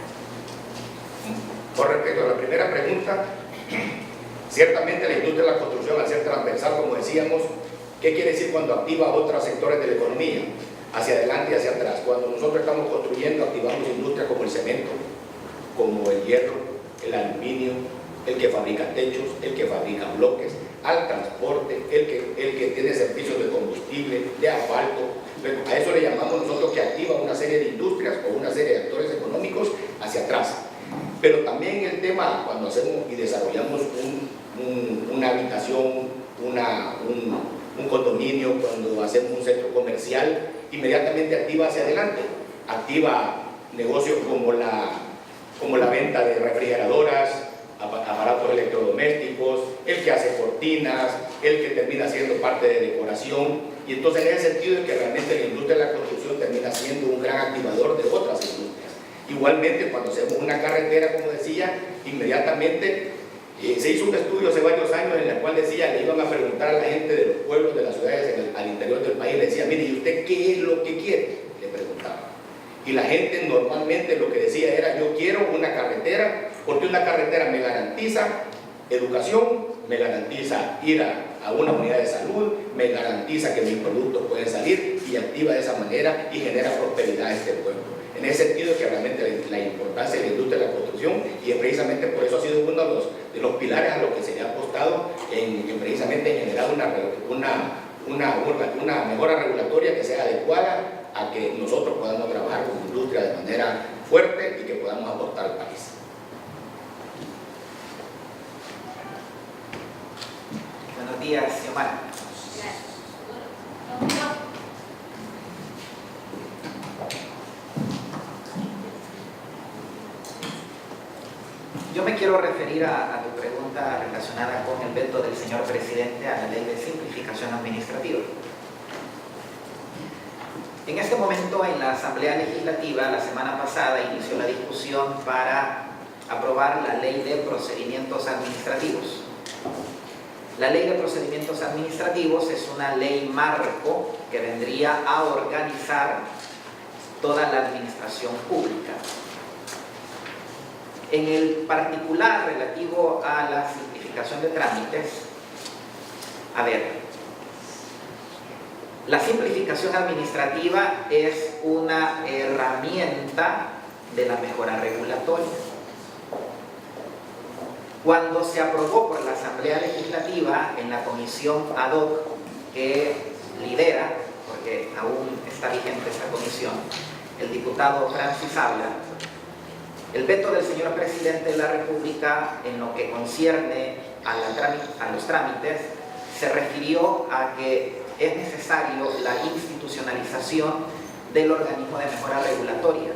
D: Con respecto a la primera pregunta, ciertamente la industria de la construcción, al ser transversal, como decíamos, ¿qué quiere decir cuando activa otros sectores de la economía? Hacia adelante y hacia atrás. Cuando nosotros estamos construyendo, activamos industrias como el cemento, como el hierro, el aluminio, el que fabrica techos, el que fabrica bloques, al transporte, el que tiene servicios de combustible, de asfalto. A eso le llamamos nosotros que activa una serie de industrias o una serie de actores económicos hacia atrás. Pero también el tema, cuando hacemos y desarrollamos una habitación, un condominio, cuando hacemos un centro comercial, inmediatamente activa hacia adelante. Activa negocios como la venta de refrigeradoras, aparatos electrodomésticos, el que hace cortinas, el que termina siendo parte de decoración. Y entonces en ese sentido es que realmente la industria de la construcción termina siendo un gran activador de otras industrias. Igualmente, cuando hacemos una carretera, como decía, inmediatamente se hizo un estudio hace varios años en el cual decía, le iban a preguntar a la gente de los pueblos, de las ciudades al interior del país, le decía, mire, ¿y usted qué es lo que quiere? Le preguntaban. Y la gente normalmente lo que decía era, yo quiero una carretera, porque una carretera me garantiza educación, me garantiza ir a una unidad de salud, me garantiza que mis productos pueden salir, y activa de esa manera y genera prosperidad a este pueblo. En ese sentido es que realmente la importancia de la industria de la construcción, y precisamente por eso ha sido uno de los pilares a los que se le ha apostado en precisamente generar una mejora regulatoria que sea adecuada a que nosotros podamos trabajar como industria de manera fuerte y que podamos aportar al país.
C: Buenos días, Xiomara. Yo me quiero referir a tu pregunta relacionada con el veto del señor presidente a la ley de simplificación administrativa. En este momento, en la Asamblea Legislativa, la semana pasada, inició la discusión para aprobar la Ley de Procedimientos Administrativos. La Ley de Procedimientos Administrativos es una ley marco que vendría a organizar toda la administración pública. En el particular relativo a la simplificación de trámites, a ver, la simplificación administrativa es una herramienta de la mejora regulatoria. Cuando se aprobó por la Asamblea Legislativa en la comisión ad hoc que lidera, porque aún está vigente esta comisión, el diputado Francis Habla, el veto del señor presidente de la República en lo que concierne a los trámites se refirió a que es necesario la institucionalización del organismo de mejora regulatoria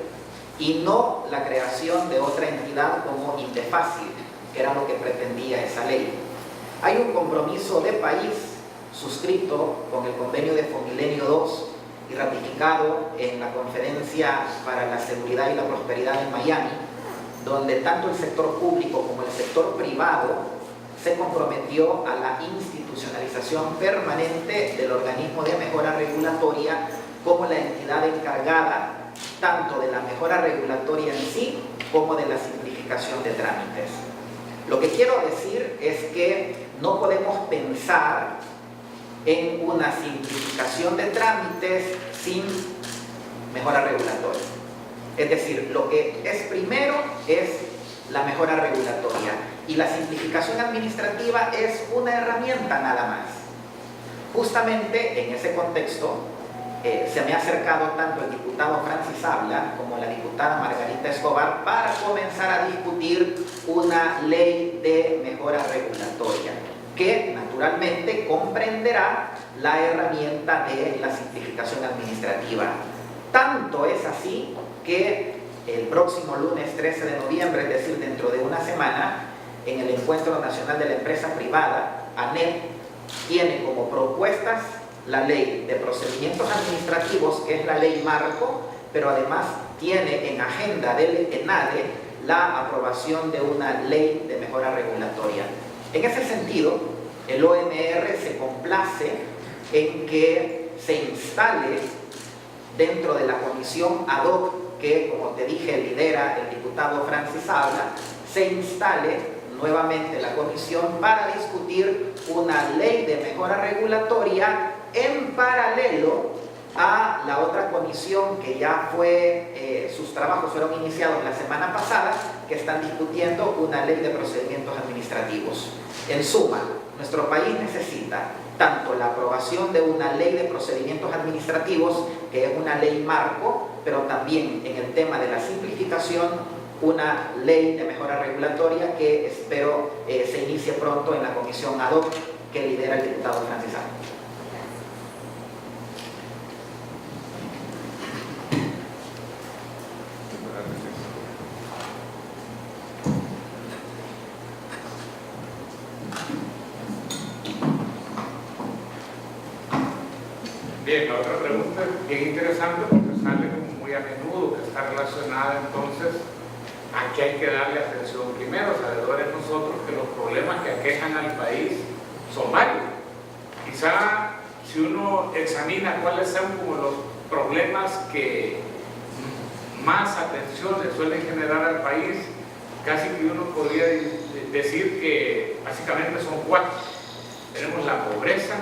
C: y no la creación de otra entidad como Indefacil, que era lo que pretendía esa ley. Hay un compromiso de país suscrito con el convenio de Fomilenio II y ratificado en la Conferencia para la Seguridad y la Prosperidad en Miami, donde tanto el sector público como el sector privado se comprometió a la institucionalización permanente del organismo de mejora regulatoria como la entidad encargada tanto de la mejora regulatoria en sí como de la simplificación de trámites. Lo que quiero decir es que no podemos pensar en una simplificación de trámites sin mejora regulatoria. Es decir, lo que es primero es la mejora regulatoria y la simplificación administrativa es una herramienta nada más. Justamente en ese contexto se me ha acercado tanto el diputado Francis Habla como la diputada Margarita Escobar para comenzar a discutir una ley de mejora regulatoria que naturalmente comprenderá la herramienta de la simplificación administrativa. Tanto es así que el próximo lunes 13 de noviembre, es decir, dentro de una semana, en el Encuentro Nacional de la Empresa Privada, ANEP tiene como propuestas la Ley de Procedimientos Administrativos, que es la ley marco, pero además tiene en agenda del ENADE la aprobación de una ley de mejora regulatoria. En ese sentido, el OMR se complace en que se instale dentro de la comisión ad hoc que, como te dije, lidera el diputado Francis Habla, se instale nuevamente la comisión para discutir una ley de mejora regulatoria en paralelo a la otra comisión que ya fue, sus trabajos fueron iniciados la semana pasada, que están discutiendo una ley de procedimientos administrativos. En suma, nuestro país necesita tanto la aprobación de una ley de procedimientos administrativos, que es una ley marco, pero también en el tema de la simplificación, una ley de mejora regulatoria que espero se inicie pronto en la comisión ad hoc que lidera el diputado Francis Habla.
B: Bien, la otra pregunta es bien interesante porque sale muy a menudo, que está relacionada entonces a que hay que darle atención primero. Sabedores nosotros que los problemas que aquejan al país son varios. Quizá si uno examina cuáles son como los problemas que más atención le suelen generar al país, casi que uno podría decir que básicamente son cuatro. Tenemos la pobreza,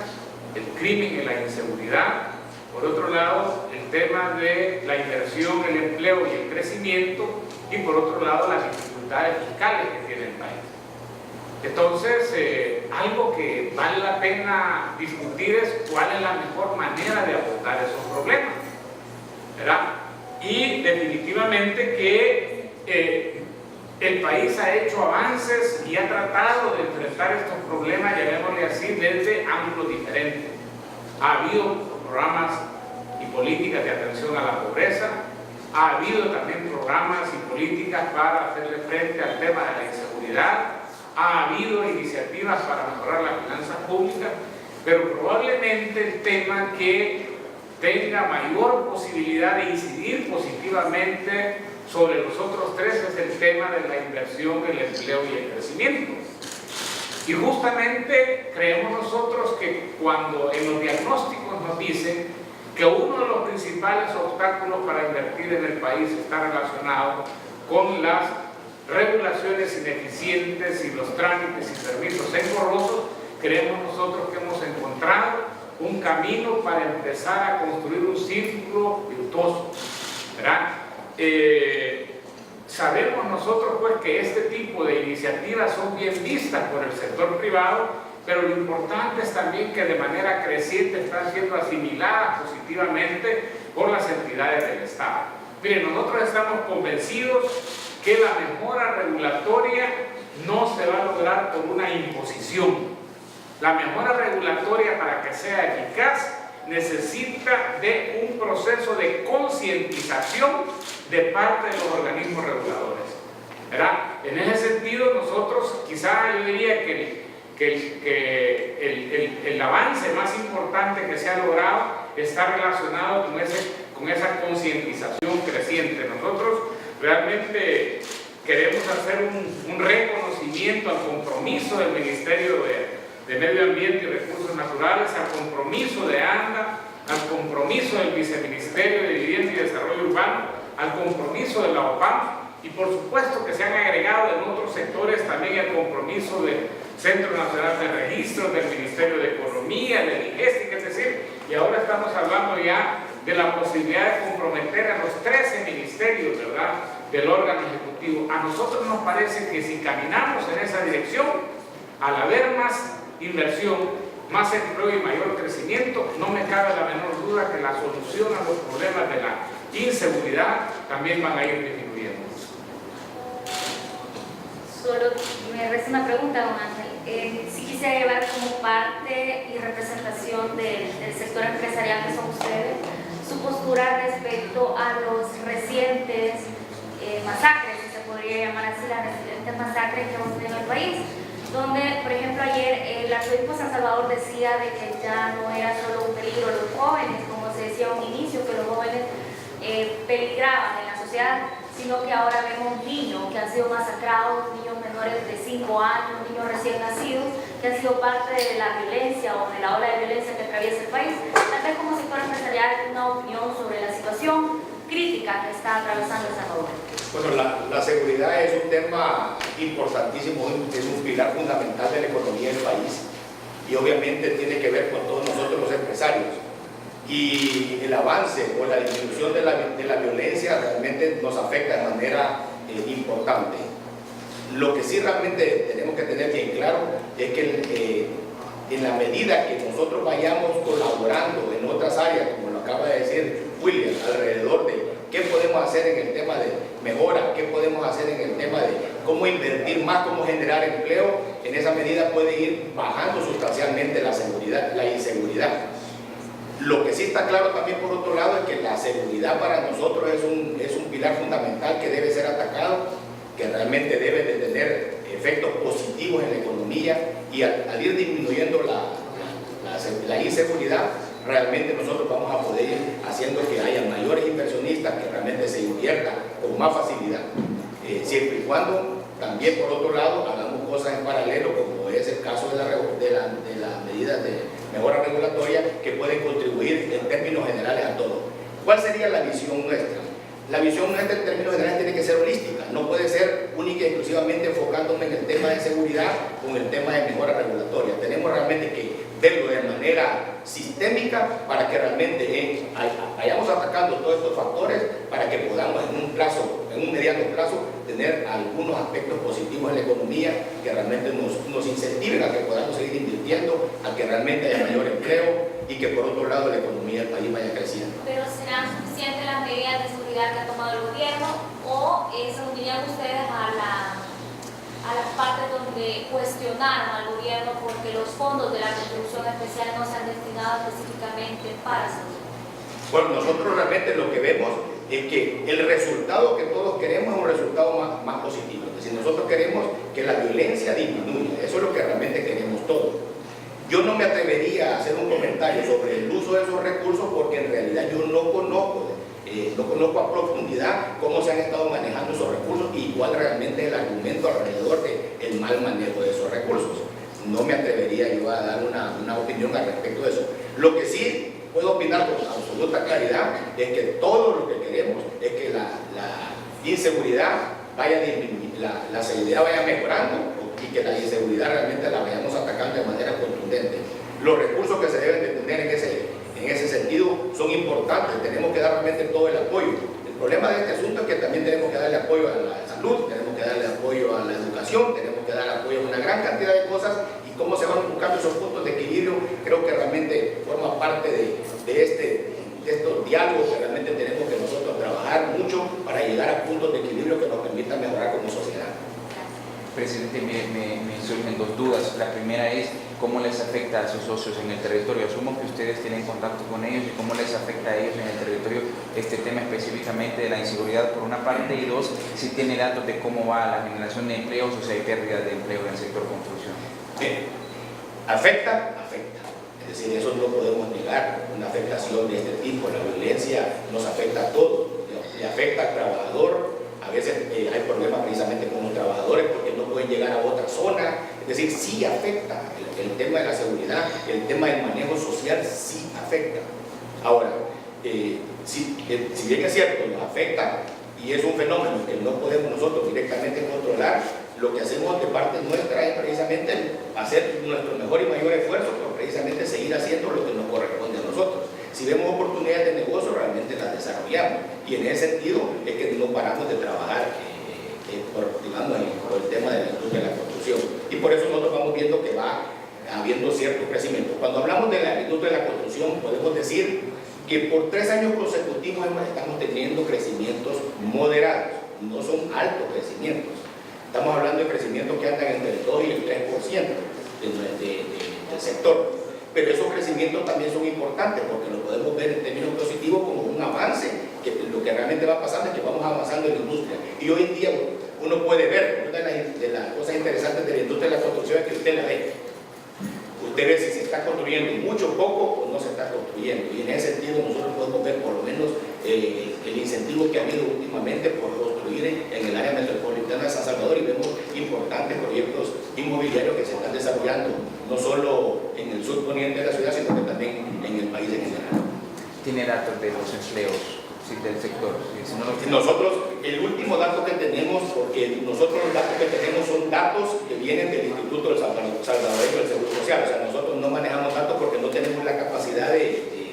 B: el crimen y la inseguridad. Por otro lado, el tema de la inversión, el empleo y el crecimiento. Y por otro lado, las dificultades fiscales que tiene el país. Entonces, algo que vale la pena discutir es cuál es la mejor manera de abordar esos problemas, ¿verdad? Y definitivamente que el país ha hecho avances y ha tratado de enfrentar estos problemas, llamémosle así, desde ángulos diferentes. Ha habido programas y políticas de atención a la pobreza, ha habido también programas y políticas para hacerle frente al tema de la inseguridad, ha habido iniciativas para mejorar las finanzas públicas, pero probablemente el tema que tenga mayor posibilidad de incidir positivamente sobre los otros tres es el tema de la inversión, el empleo y el crecimiento. Y justamente creemos nosotros que cuando en los diagnósticos nos dicen que uno de los principales obstáculos para invertir en el país está relacionado con las regulaciones ineficientes y los trámites y permisos engorrosos, creemos nosotros que hemos encontrado un camino para empezar a construir un círculo virtuoso, ¿verdad? Sabemos nosotros pues que este tipo de iniciativas son bien vistas por el sector privado, pero lo importante es también que de manera creciente están siendo asimiladas positivamente por las entidades del Estado. Miren, nosotros estamos convencidos que la mejora regulatoria no se va a lograr por una imposición. La mejora regulatoria, para que sea eficaz, necesita de un proceso de concientización de parte de los organismos reguladores, ¿verdad? En ese sentido, nosotros quizá yo diría que el avance más importante que se ha logrado está relacionado con esa concientización creciente. Nosotros realmente queremos hacer un reconocimiento al compromiso del Ministerio de Medio Ambiente y Recursos Naturales, al compromiso de ANDA, al compromiso del Viceministerio de Vivienda y Desarrollo Urbano, al compromiso de la OPAM, y por supuesto que se han agregado en otros sectores también el compromiso del Centro Nacional de Registros, del Ministerio de Economía, del IGESTIC, es decir, y ahora estamos hablando ya de la posibilidad de comprometer a los 13 ministerios, ¿verdad?, del órgano ejecutivo. A nosotros nos parece que si caminamos en esa dirección, al haber más inversión, más empleo y mayor crecimiento, no me cabe la menor duda que la solución a los problemas de la inseguridad también van a ir disminuyendo.
G: Solo me resta una pregunta, don Ángel. Si quisiera llevar como parte y representación del sector empresarial que son ustedes, su postura respecto a los recientes masacres, si se podría llamar así, las recientes masacres que hemos tenido en el país, donde, por ejemplo, ayer el arzobispo de San Salvador decía de que ya no era solo un peligro los jóvenes, como se decía a un inicio, que los jóvenes peligraban en la sociedad, sino que ahora vemos niños que han sido masacrados, niños menores de 5 años, niños recién nacidos, que han sido parte de la violencia o de la ola de violencia que atraviesa el país. Tal vez como sector empresarial, una opinión sobre la situación crítica que está atravesando El Salvador.
D: Bueno, la seguridad es un tema importantísimo, es un pilar fundamental de la economía del país y obviamente tiene que ver con todos nosotros los empresarios. Y el avance o la disminución de la violencia realmente nos afecta de manera importante. Lo que sí realmente tenemos que tener bien claro es que en la medida que nosotros vayamos colaborando en otras áreas, como lo acaba de decir William, alrededor de qué podemos hacer en el tema de mejora, qué podemos hacer en el tema de cómo invertir más, cómo generar empleo, en esa medida puede ir bajando sustancialmente la inseguridad. Lo que sí está claro también por otro lado es que la seguridad para nosotros es un pilar fundamental que debe ser atacado, que realmente debe de tener efectos positivos en la economía y al ir disminuyendo la inseguridad, realmente nosotros vamos a poder ir haciendo que haya mayores inversionistas, que realmente se invierta con más facilidad, siempre y cuando también por otro lado hagamos cosas en paralelo, como es el caso de las medidas de mejora regulatoria que pueden contribuir en términos generales a todo. ¿Cuál sería la visión nuestra? La visión nuestra en términos generales tiene que ser holística, no puede ser única y exclusivamente enfocándome en el tema de seguridad o en el tema de mejora regulatoria. Tenemos realmente que verlo de manera sistémica para que realmente vayamos atacando todos estos factores para que podamos en un plazo en un mediano plazo, tener algunos aspectos positivos en la economía que realmente nos incentiven a que podamos seguir invirtiendo, a que realmente haya mayor empleo y que por otro lado la economía del país vaya creciendo.
G: ¿Pero serán suficientes las medidas de seguridad que ha tomado el gobierno o se unirían ustedes a las partes donde cuestionaron al gobierno porque los fondos de la reconstrucción especial no se han destinado específicamente para seguridad?
D: Bueno, nosotros realmente lo que vemos es que el resultado que todos queremos es un resultado más positivo. Es decir, nosotros queremos que la violencia disminuya, eso es lo que realmente queremos todos. Yo no me atrevería a hacer un comentario sobre el uso de esos recursos porque en realidad yo no conozco a profundidad cómo se han estado manejando esos recursos y cuál realmente es el argumento alrededor del mal manejo de esos recursos. No me atrevería yo a dar una opinión al respecto de eso. Lo que sí puedo opinar con absoluta claridad es que todo lo que queremos es que la inseguridad vaya disminuyendo, la seguridad vaya mejorando y que la inseguridad realmente la vayamos atacando de manera contundente. Los recursos que se deben de tener en ese sentido son importantes, tenemos que dar realmente todo el apoyo. El problema de este asunto es que también tenemos que darle apoyo a la salud, tenemos que darle apoyo a la educación, tenemos que dar apoyo a una gran cantidad de cosas y cómo se van buscando esos puntos de equilibrio, creo que realmente forma parte de estos diálogos que realmente tenemos que nosotros trabajar mucho para llegar a puntos de equilibrio que nos permitan mejorar como sociedad.
F: Presidente, me surgen dos dudas. La primera es cómo les afecta a sus socios en el territorio. Asumo que ustedes tienen contacto con ellos y cómo les afecta a ellos en el territorio este tema específicamente de la inseguridad por una parte, y dos, si tiene datos de cómo va la generación de empleos o si hay pérdidas de empleo en el sector construcción.
D: Afecta. Es decir, eso no lo podemos negar. Una afectación de este tipo, la violencia nos afecta a todos. Le afecta al trabajador. A veces hay problemas precisamente con los trabajadores porque no pueden llegar a otra zona. Es decir, sí afecta. El tema de la seguridad, el tema del manejo social sí afecta. Ahora, si bien es cierto, nos afecta y es un fenómeno que no podemos nosotros directamente controlar, lo que hacemos de parte nuestra es precisamente hacer nuestro mejor y mayor esfuerzo por precisamente seguir haciendo lo que nos corresponde a nosotros. Si vemos oportunidades de negocio, realmente las desarrollamos. Y en ese sentido es que no paramos de trabajar por el tema de la industria de la construcción. Y por eso nosotros vamos viendo que va habiendo cierto crecimiento. Cuando hablamos de la industria de la construcción, podemos decir que por 3 años consecutivos estamos teniendo crecimientos moderados, no son altos crecimientos. Estamos hablando de crecimientos que andan entre el 2 y el 3% del sector. Pero esos crecimientos también son importantes porque lo podemos ver en términos positivos como un avance, que lo que realmente va pasando es que vamos avanzando en la industria. Y hoy en día uno puede ver, una de las cosas interesantes de la industria de la construcción es que usted la ve. Usted ve si se está construyendo mucho, poco o no se está construyendo. Y en ese sentido nosotros podemos ver por lo menos el incentivo que ha habido últimamente por construir en el área metropolitana de San Salvador, y vemos importantes proyectos inmobiliarios que se están desarrollando no solo en el sur poniente de la ciudad, sino que también en el país en general.
F: ¿Tiene datos de los empleos del sector? Si no
D: nosotros, el último dato que tenemos, porque nosotros los datos que tenemos son datos que vienen del Instituto del Salvadoreño del Seguro Social. O sea, nosotros no manejamos datos porque no tenemos la capacidad de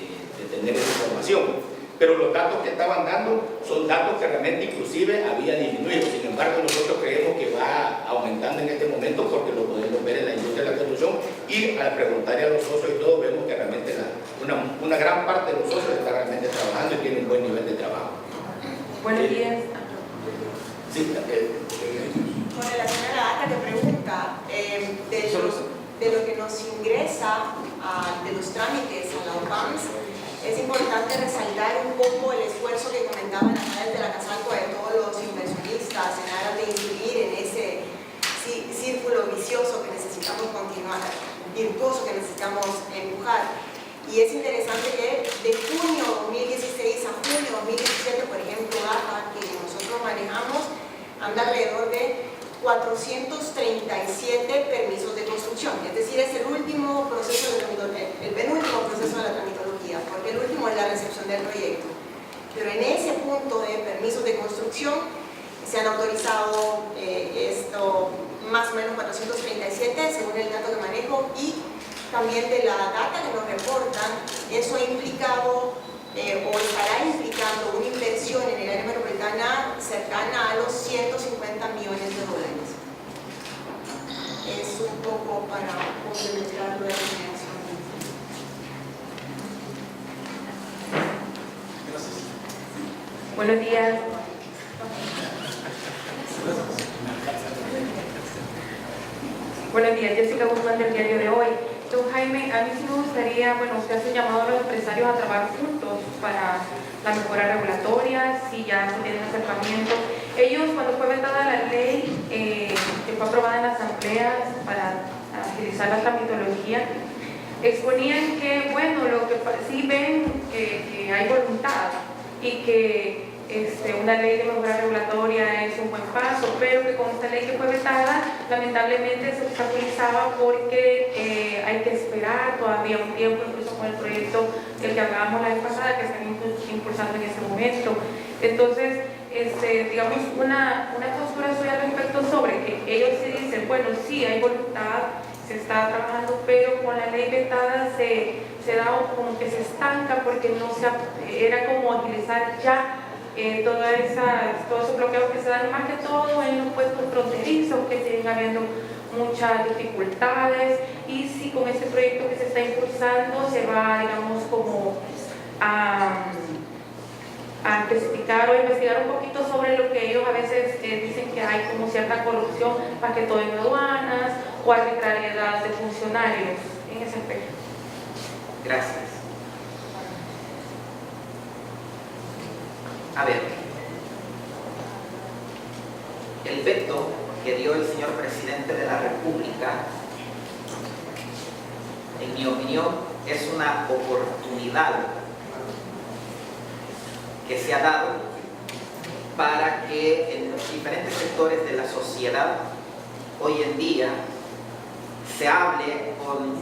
D: tener esa información. Pero los datos que estaban dando son datos que realmente inclusive había disminuido. Sin embargo, nosotros creemos que va aumentando en este momento porque lo podemos ver en la industria de la construcción, y al preguntarle a los socios y todo, vemos que realmente una gran parte de los socios está realmente trabajando y tiene un buen nivel de trabajo.
H: Buenos días.
D: Sí,
E: con relación a la data que pregunta, de lo que nos ingresa de los trámites a la OPAMS, es importante resaltar un poco el esfuerzo que comentaban acá desde la Casalco de todos los inversionistas en aras de influir en ese círculo vicioso que necesitamos continuar, virtuoso que necesitamos empujar. Y es interesante que de junio 2016 a junio 2017, por ejemplo, data que nosotros manejamos, anda alrededor de 437 permisos de construcción, es decir, es el último proceso el penúltimo proceso de la tramitología, porque el último es la recepción del proyecto. Pero en ese punto de permisos de construcción se han autorizado más o menos 437 según el dato que manejo, y también de la data que nos reportan, eso ha implicado o estará implicando una inversión en el área metropolitana cercana a los 150 millones de dólares. Es un poco para complementar lo de la generación.
H: Buenos días. Buenos días, Jessica Guzmán del Diario de Hoy. Don Jaime, a mí sí me gustaría, bueno, usted hace un llamado a los empresarios a trabajar juntos para la mejora regulatoria, si ya se tienen acercamiento. Ellos, cuando fue vetada la ley que fue aprobada en la asamblea para agilizar la tramitología, exponían que, bueno, lo que sí ven que hay voluntad y que una ley de mejora regulatoria es un buen paso, pero que con esta ley que fue vetada, lamentablemente se obstaculizaba porque hay que esperar todavía un tiempo, incluso con el proyecto del que hablábamos la vez pasada, que están impulsando en este momento. Entonces, digamos, una postura suya al respecto sobre que ellos sí dicen, bueno, sí hay voluntad, se está trabajando, pero con la ley vetada se da como que se estanca porque no era como utilizar ya todos esos bloqueos que se dan, más que todo en los puestos fronterizos, que siguen habiendo muchas dificultades, y si con este proyecto que se está impulsando se va, digamos, como a especificar o investigar un poquito sobre lo que ellos a veces dicen que hay como cierta corrupción, más que todo en aduanas, o arbitrariedad de funcionarios en ese aspecto.
C: Gracias. A ver, el veto que dio el señor presidente de la República, en mi opinión, es una oportunidad que se ha dado para que en los diferentes sectores de la sociedad hoy en día se hable con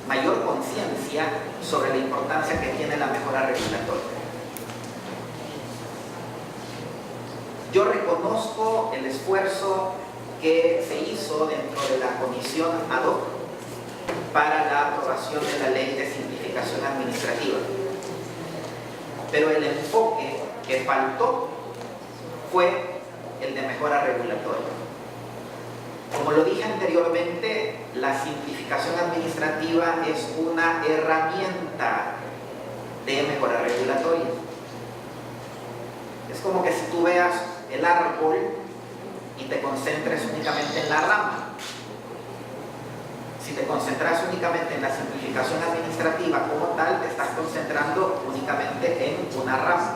C: mayor conciencia sobre la importancia que tiene la mejora regulatoria. Yo reconozco el esfuerzo que se hizo dentro de la comisión ad hoc para la aprobación de la ley de simplificación administrativa, pero el enfoque que faltó fue el de mejora regulatoria. Como lo dije anteriormente, la simplificación administrativa es una herramienta de mejora regulatoria. Es como que si tú veas el árbol y te concentres únicamente en la rama. Si te concentras únicamente en la simplificación administrativa como tal, te estás concentrando únicamente en una rama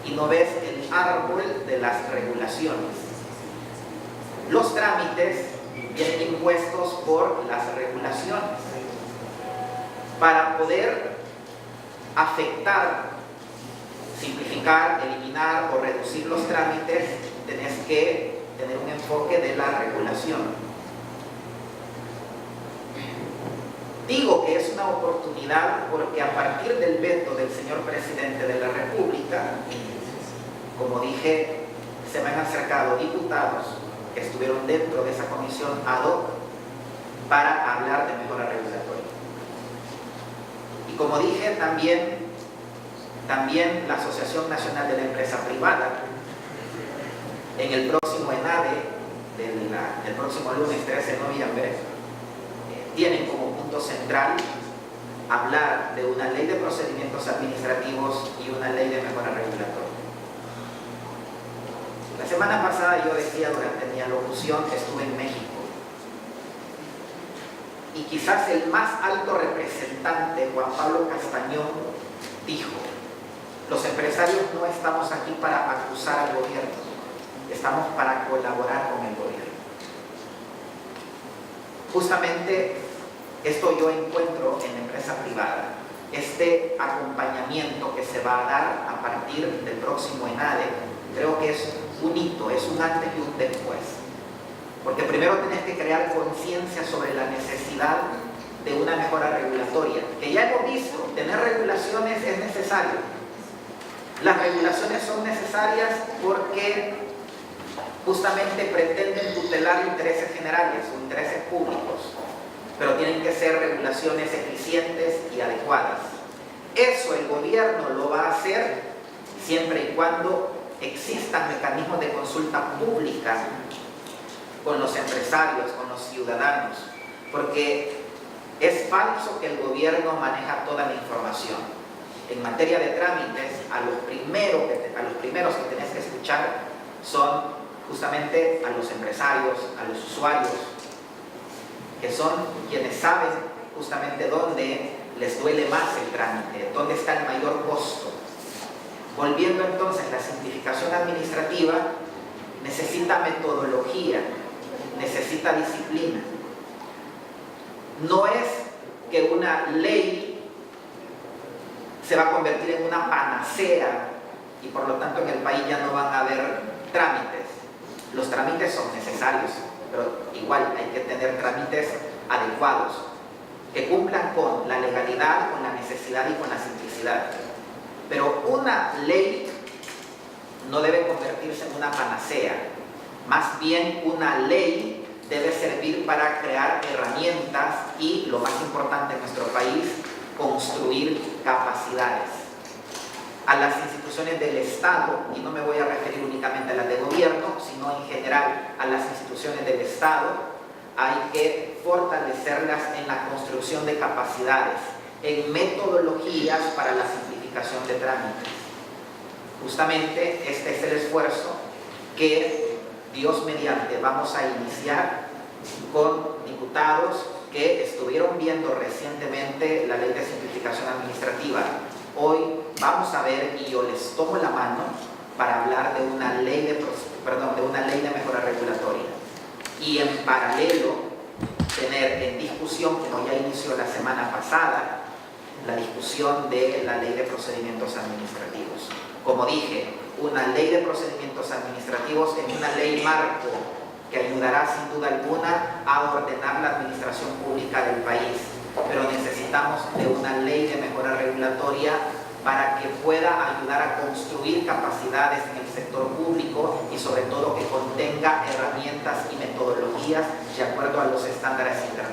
C: y no ves el árbol de las regulaciones. Los trámites vienen impuestos por las regulaciones. Para poder afectar, simplificar, eliminar o reducir los trámites, tenés que tener un enfoque de la regulación. Digo que es una oportunidad porque a partir del veto del señor presidente de la República, como dije, se me han acercado diputados que estuvieron dentro de esa comisión ad hoc para hablar de mejora regulatoria. Y como dije, también la Asociación Nacional de la Empresa Privada, en el próximo ENADE, el próximo lunes 13 de noviembre, tienen como punto central hablar de una ley de procedimientos administrativos y una ley de mejora regulatoria. La semana pasada yo decía durante mi alocución que estuve en México y quizás el más alto representante, Juan Pablo Castañón, dijo: los empresarios no estamos aquí para acusar al gobierno, estamos para colaborar con el gobierno. Justamente esto yo encuentro en la empresa privada, este acompañamiento que se va a dar a partir del próximo ENADE, creo que es un hito, es un antes y un después. Porque primero tenés que crear conciencia sobre la necesidad de una mejora regulatoria, que ya hemos visto, tener regulaciones es necesario. Las regulaciones son necesarias porque justamente pretenden tutelar intereses generales o intereses públicos, pero tienen que ser regulaciones eficientes y adecuadas. Eso el gobierno lo va a hacer siempre y cuando existan mecanismos de consulta pública con los empresarios, con los ciudadanos, porque es falso que el gobierno maneja toda la información. En materia de trámites, a los primeros que tenés que escuchar son justamente a los empresarios, a los usuarios, que son quienes saben justamente dónde les duele más el trámite, dónde está el mayor costo. Volviendo entonces, la simplificación administrativa necesita metodología, necesita disciplina. No es que una ley se va a convertir en una panacea y por lo tanto en el país ya no van a haber trámites. Los trámites son necesarios, pero igual hay que tener trámites adecuados, que cumplan con la legalidad, con la necesidad y con la simplicidad. Pero una ley no debe convertirse en una panacea. Más bien, una ley debe servir para crear herramientas y, lo más importante en nuestro país, construir capacidades. A las instituciones del Estado, y no me voy a referir únicamente a las de gobierno, sino en general a las instituciones del Estado, hay que fortalecerlas en la construcción de capacidades, en metodologías para la simplificación de trámites. Justamente este es el esfuerzo que, Dios mediante, vamos a iniciar con diputados que estuvieron viendo recientemente la Ley de Simplificación Administrativa. Hoy vamos a ver, y yo les tomo la mano para hablar de una ley de mejora regulatoria. Y en paralelo, tener en discusión, como ya inició la semana pasada, la discusión de la Ley de Procedimientos Administrativos. Como dije, una ley de procedimientos administrativos es una ley marco que ayudará sin duda alguna a ordenar la administración pública del país, pero necesitamos de una ley de mejora regulatoria para que pueda ayudar a construir capacidades en el sector público y sobre todo que contenga herramientas y metodologías de acuerdo a los estándares internacionales.